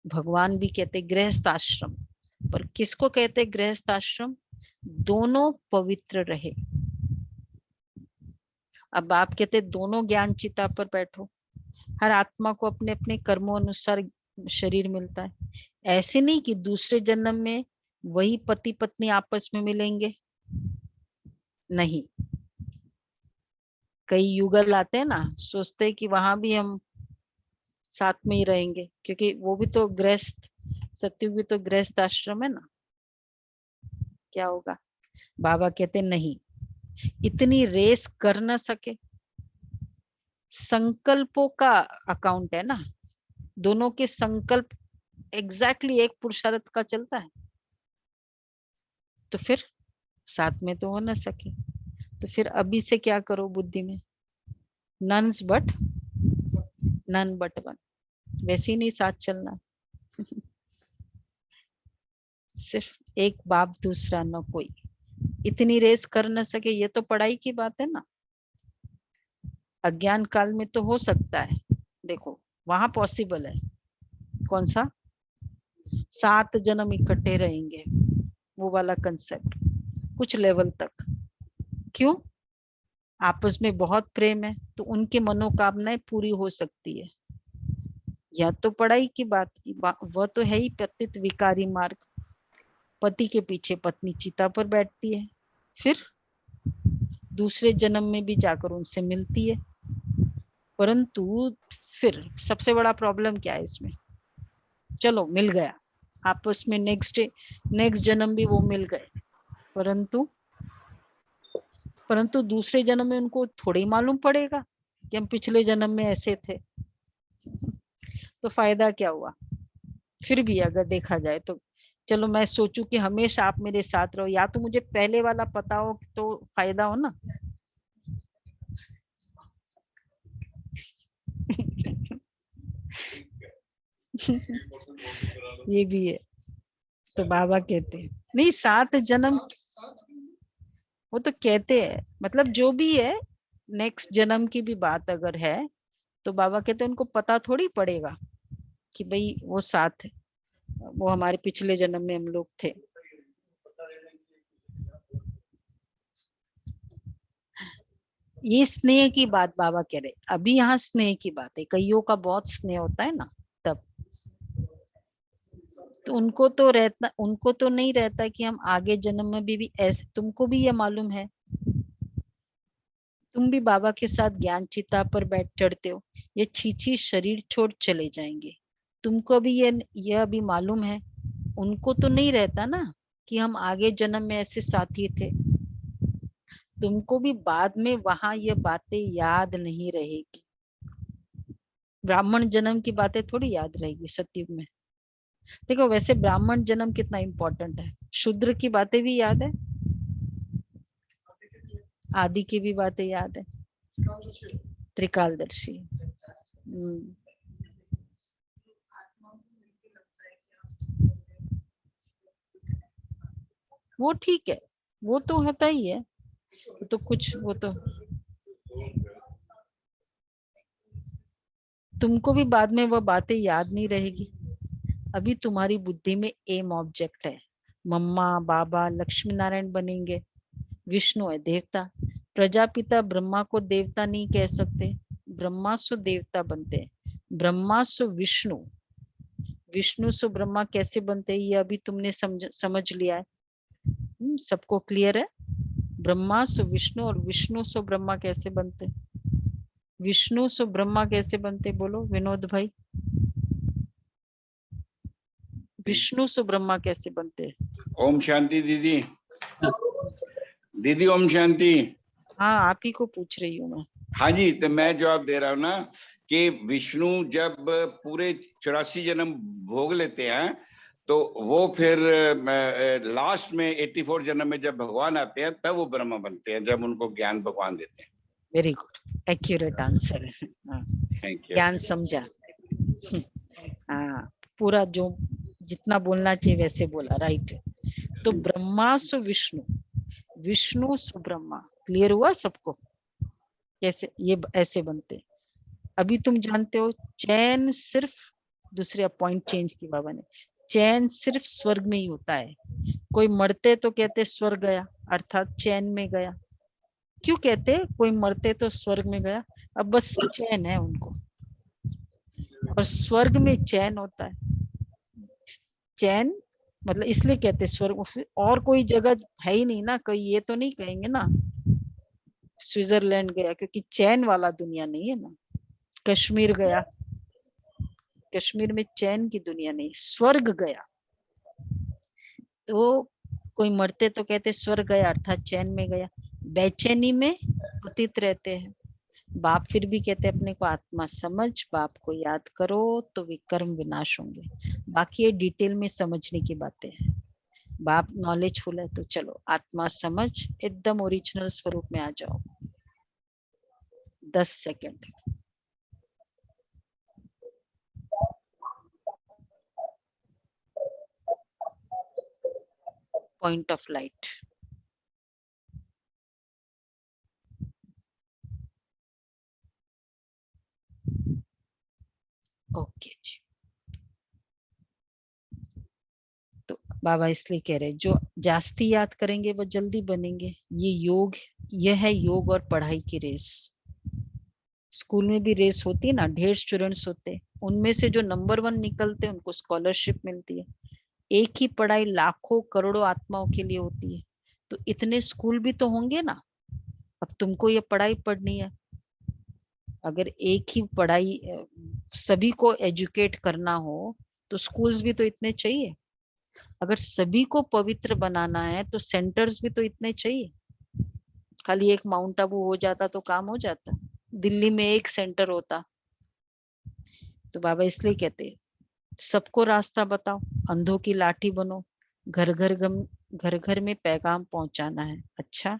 भगवान भी कहते गृहस्थ आश्रम, पर किसको कहते गृहस्थ आश्रम? दोनों पवित्र रहे। अब आप कहते दोनों ज्ञान चिता पर बैठो। हर आत्मा को अपने अपने कर्मों अनुसार शरीर मिलता है। ऐसे नहीं कि दूसरे जन्म में वही पति पत्नी आपस में मिलेंगे, नहीं। कई युगल आते हैं ना, सोचते हैं कि वहां भी हम साथ में ही रहेंगे, क्योंकि वो भी तो गृहस्थ, सत्युग भी तो गृहस्थ आश्रम है ना। क्या होगा? बाबा कहते नहीं, इतनी रेस कर न सके। संकल्पों का अकाउंट है ना, दोनों के संकल्प एग्जैक्टली एक पुरुषार्थ का चलता है, तो फिर साथ में तो हो न सके। तो फिर अभी से क्या करो बुद्धि में, नन बट वन। वैसे ही नहीं साथ चलना। सिर्फ एक बाप दूसरा न कोई, इतनी रेस कर न सके, ये तो पढ़ाई की बात है ना। अज्ञान काल में तो हो सकता है, देखो वहां पॉसिबल है। कौन सा? 7 जन्म इकट्ठे रहेंगे, वो वाला कंसेप्ट कुछ लेवल तक। क्यों? आपस में बहुत प्रेम है, तो उनके मनोकामनाएं पूरी हो सकती है। यह तो पढ़ाई की बात की वह तो है ही पतित विकारी मार्ग। पति के पीछे पत्नी चिता पर बैठती है, फिर दूसरे जन्म में भी जाकर उनसे मिलती है। परंतु फिर सबसे बड़ा प्रॉब्लम क्या है इसमें? चलो मिल गया आपस में, नेक्स्ट जन्म भी वो मिल गए, परंतु दूसरे जन्म में उनको थोड़ी मालूम पड़ेगा कि हम पिछले जन्म में ऐसे थे। तो फायदा क्या हुआ? फिर भी अगर देखा जाए तो चलो मैं सोचूं कि हमेशा आप मेरे साथ रहो, या तो मुझे पहले वाला पता हो तो फायदा हो ना। ये भी है। तो बाबा कहते हैं नहीं, 7 जन्म, वो तो कहते हैं मतलब जो भी है, नेक्स्ट जन्म की भी बात अगर है तो बाबा कहते हैं उनको पता थोड़ी पड़ेगा कि भाई वो साथ है, वो हमारे पिछले जन्म में हम लोग थे। ये स्नेह की बात बाबा कह रहे, अभी यहाँ स्नेह की बात है। कईयों का बहुत स्नेह होता है ना, तब तो उनको तो नहीं रहता कि हम आगे जन्म में भी ऐसे, तुमको भी ये मालूम है, तुम भी बाबा के साथ ज्ञान चिता पर बैठ चढ़ते हो, ये छीछी शरीर छोड़ चले जाएंगे। तुमको भी ये अभी मालूम है, उनको तो नहीं रहता ना कि हम आगे जन्म में ऐसे साथी थे। तुमको भी बाद में वहां ये बातें याद नहीं रहेगी। ब्राह्मण जन्म की बातें थोड़ी याद रहेगी सतयुग में। देखो वैसे ब्राह्मण जन्म कितना इम्पोर्टेंट है, शूद्र की बातें भी याद है, आदि की भी बातें याद है, त्रिकालदर्शी। वो ठीक है, वो तो होता ही है, तो कुछ वो तो तुमको भी बाद में वो बातें याद नहीं रहेगी। अभी तुम्हारी बुद्धि में एम ऑब्जेक्ट है, मम्मा बाबा लक्ष्मी नारायण बनेंगे, विष्णु है देवता। प्रजापिता ब्रह्मा को देवता नहीं कह सकते, ब्रह्मा सो देवता बनते हैं। ब्रह्मा सो विष्णु, विष्णु सो ब्रह्मा कैसे बनते हैं ये अभी तुमने समझ लिया है। सबको क्लियर है? ब्रह्मा सो विष्णु और विष्णु सो ब्रह्मा कैसे बनते, विष्णु सो ब्रह्मा कैसे बनते, बोलो विनोद भाई। विष्णु सो ब्रह्मा कैसे बनते हैं? ओम शांति दीदी। दीदी ओम शांति। हाँ आप ही को पूछ रही हूँ मैं। हाँ जी, तो मैं जवाब दे रहा हूँ ना कि विष्णु जब पूरे 84 जन्म भोग लेते हैं तो वो फिर लास्ट में 84 जन्म में जब भगवान आते हैं तब वो ब्रह्मा बनते हैं, जब उनको ज्ञान भगवान देते हैं। वेरी गुड, एक्यूरेट आंसर है। Thank you. ज्ञान समझा। हाँ पूरा जो जितना बोलना चाहिए वैसे बोला, राइट। तो ब्रह्मा सो विष्णु, विष्णु सो ब्रह्मा, क्लियर हुआ सबको कैसे ये ऐसे बनते। अभी तुम जानते हो चैन सिर्फ, दूसरे पॉइंट चेंज की बाबा ने, चैन सिर्फ स्वर्ग में ही होता है। कोई मरते तो कहते स्वर्ग गया, अर्थात चैन में गया। क्यों कहते कोई मरते तो स्वर्ग में गया? अब बस चैन है उनको, और स्वर्ग में चैन होता है। चैन मतलब इसलिए कहते स्वर्ग, और कोई जगह है ही नहीं ना, कोई ये तो नहीं कहेंगे ना स्विट्जरलैंड गया, क्योंकि चैन वाला दुनिया नहीं है ना। कश्मीर गया, कश्मीर में चैन की दुनिया नहीं, स्वर्ग गया। तो कोई मरते तो कहते स्वर्ग गया अर्थात चैन में गया। बेचैनी में पतित रहते हैं। बाप फिर भी कहते अपने को आत्मा समझ, बाप को याद करो तो विकर्म विनाश होंगे। बाकी ये डिटेल में समझने की बातें हैं। बाप नॉलेजफुल है तो चलो आत्मा समझ एकदम ओरिजिनल स्वरूप में आ जाओ। 10 second. Point of light. Okay जी। तो बाबा इसलिए कह रहे जो जास्ती याद करेंगे वो जल्दी बनेंगे। ये योग, यह है योग और पढ़ाई की रेस। स्कूल में भी रेस होती है ना, ढेर स्टूडेंट्स होते हैं, उनमें से जो नंबर 1 निकलते हैं उनको स्कॉलरशिप मिलती है। एक ही पढ़ाई लाखों करोड़ों आत्माओं के लिए होती है, तो इतने स्कूल भी तो होंगे ना। अब तुमको ये पढ़ाई पढ़नी है, अगर एक ही पढ़ाई सभी को एजुकेट करना हो तो स्कूल्स भी तो इतने चाहिए। अगर सभी को पवित्र बनाना है तो सेंटर्स भी तो इतने चाहिए। खाली एक माउंट आबू हो जाता तो काम हो जाता, दिल्ली में एक सेंटर होता। तो बाबा इसलिए कहते सबको रास्ता बताओ, अंधों की लाठी बनो, घर घर में पैगाम पहुंचाना है। अच्छा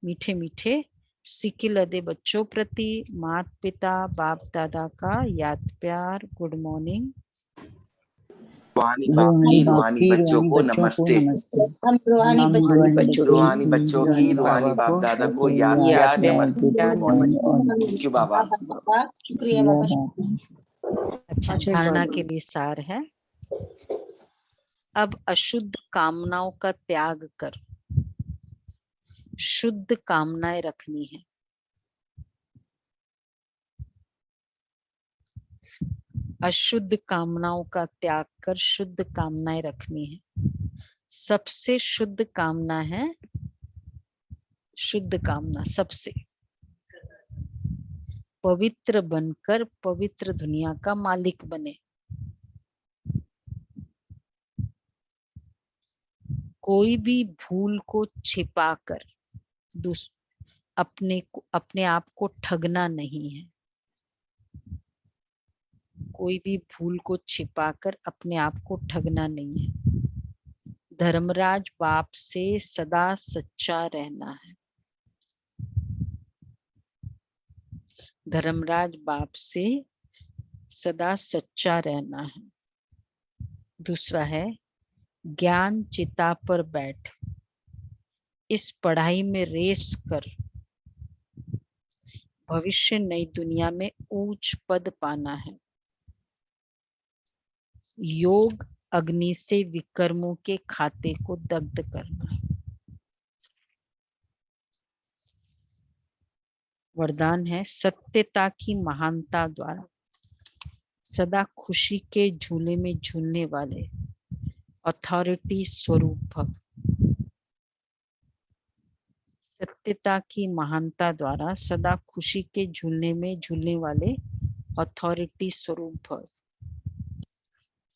मीठे मीठे सिक्के लदे बच्चों प्रति माता पिता बाप दादा का याद प्यार, गुड मॉर्निंग। रूहानी बच्चों को नमस्ते। हम रूहानी बच्चों की रूहानी बाप दादा को याद प्यार नमस्ते। थैंक यू बाबा। शुक्रिया बाबा। अच्छा धारणा के लिए सार है, अब अशुद्ध कामनाओं का त्याग कर शुद्ध कामनाएं रखनी है। अशुद्ध कामनाओं का त्याग कर शुद्ध कामनाएं रखनी है। सबसे शुद्ध कामना है, शुद्ध कामना सबसे पवित्र बनकर पवित्र दुनिया का मालिक बने। कोई भी भूल को छिपाकर अपने आप को ठगना नहीं है। कोई भी भूल को छिपाकर अपने आप को ठगना नहीं है। धर्मराज बाप से सदा सच्चा रहना है। धर्मराज बाप से सदा सच्चा रहना है। दूसरा है ज्ञान चिता पर बैठ इस पढ़ाई में रेस कर भविष्य नई दुनिया में ऊंच पद पाना है। योग अग्नि से विकर्मों के खाते को दग्ध करना है। वरदान है सत्यता की महानता द्वारा सदा खुशी के झूले में झूलने वाले अथॉरिटी स्वरूप भव। सत्यता की महानता द्वारा सदा खुशी के झूलने में झूलने वाले अथॉरिटी स्वरूप भव।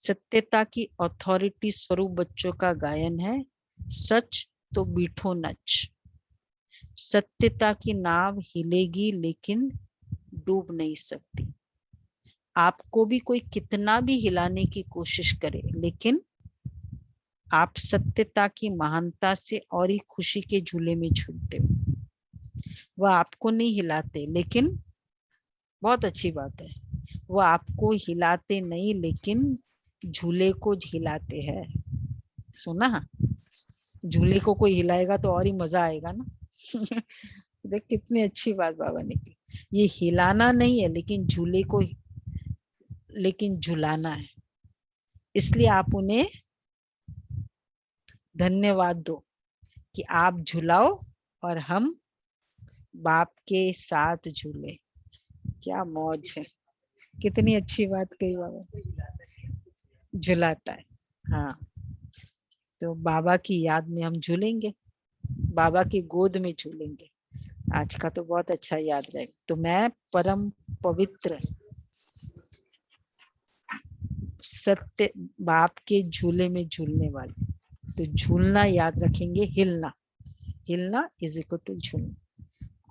सत्यता की अथॉरिटी स्वरूप बच्चों का गायन है सच तो बीठो नच। सत्यता की नाव हिलेगी लेकिन डूब नहीं सकती। आपको भी कोई कितना भी हिलाने की कोशिश करे लेकिन आप सत्यता की महानता से और ही खुशी के झूले में झूलते हो। वह आपको नहीं हिलाते लेकिन बहुत अच्छी बात है, वह आपको हिलाते नहीं लेकिन झूले को हिलाते हैं। सुना, झूले को कोई हिलाएगा तो और ही मजा आएगा ना। देख कितनी अच्छी बात बाबा ने की। ये हिलाना नहीं है लेकिन झूले को लेकिन झुलाना है। इसलिए आप उन्हें धन्यवाद दो कि आप झुलाओ और हम बाप के साथ झूले। क्या मौज है, कितनी अच्छी बात कही बाबा। झुलाता है, हाँ। तो बाबा की याद में हम झूलेंगे, बाबा की गोद में झूलेंगे। आज का तो बहुत अच्छा याद रहेगा। तो मैं परम पवित्र सत्य बाप के झूले में झूलने वाले। तो झूलना याद रखेंगे, हिलना, हिलना इज इक्वल टू झूलना।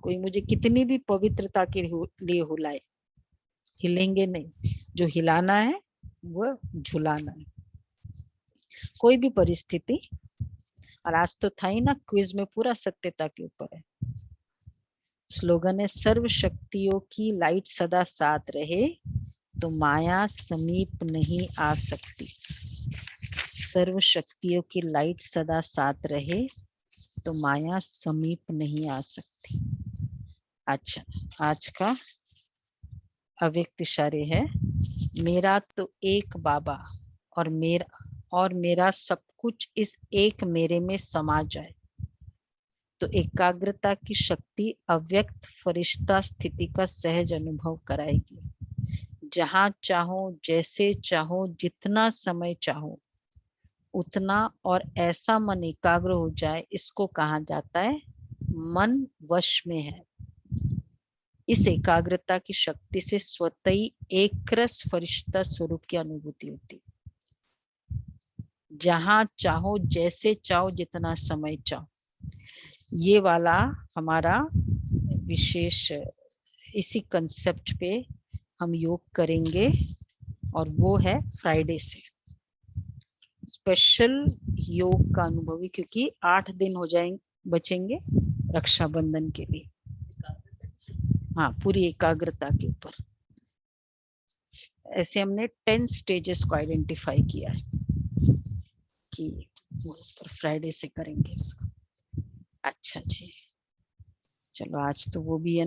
कोई मुझे कितनी भी पवित्रता के लिए हुलाए, हिलेंगे नहीं। जो हिलाना है वो झुलाना है, कोई भी परिस्थिति। और आज तो था ही ना क्विज में पूरा सत्यता के ऊपर है। स्लोगन है सर्व शक्तियों की लाइट सदा साथ रहे तो माया समीप नहीं आ सकती। सर्व शक्तियों की लाइट सदा साथ रहे तो माया समीप नहीं आ सकती। अच्छा, आज का अव्यक्त इशारे है मेरा तो एक बाबा और मेरा सब कुछ इस एक मेरे में समा जाए तो एकाग्रता की शक्ति अव्यक्त फरिश्ता स्थिति का सहज अनुभव कराएगी। जहां चाहो, जैसे चाहो, जितना समय चाहो उतना, और ऐसा मन एकाग्र हो जाए, इसको कहा जाता है मन वश में है। इस एकाग्रता की शक्ति से स्वतः ही एक रस फरिश्ता स्वरूप की अनुभूति होती। जहां चाहो, जैसे चाहो, जितना समय चाहो। ये वाला हमारा विशेष इसी कंसेप्ट पे हम योग करेंगे और वो है फ्राइडे से स्पेशल योग का अनुभवी, क्योंकि 8 दिन हो जाएंगे बचेंगे रक्षाबंधन के लिए। हाँ, पूरी एकाग्रता के ऊपर ऐसे हमने 10 स्टेजेस को आइडेंटिफाई किया है कि फ्राइडे से करेंगे इसको। अच्छा जी, चलो आज तो वो भी है।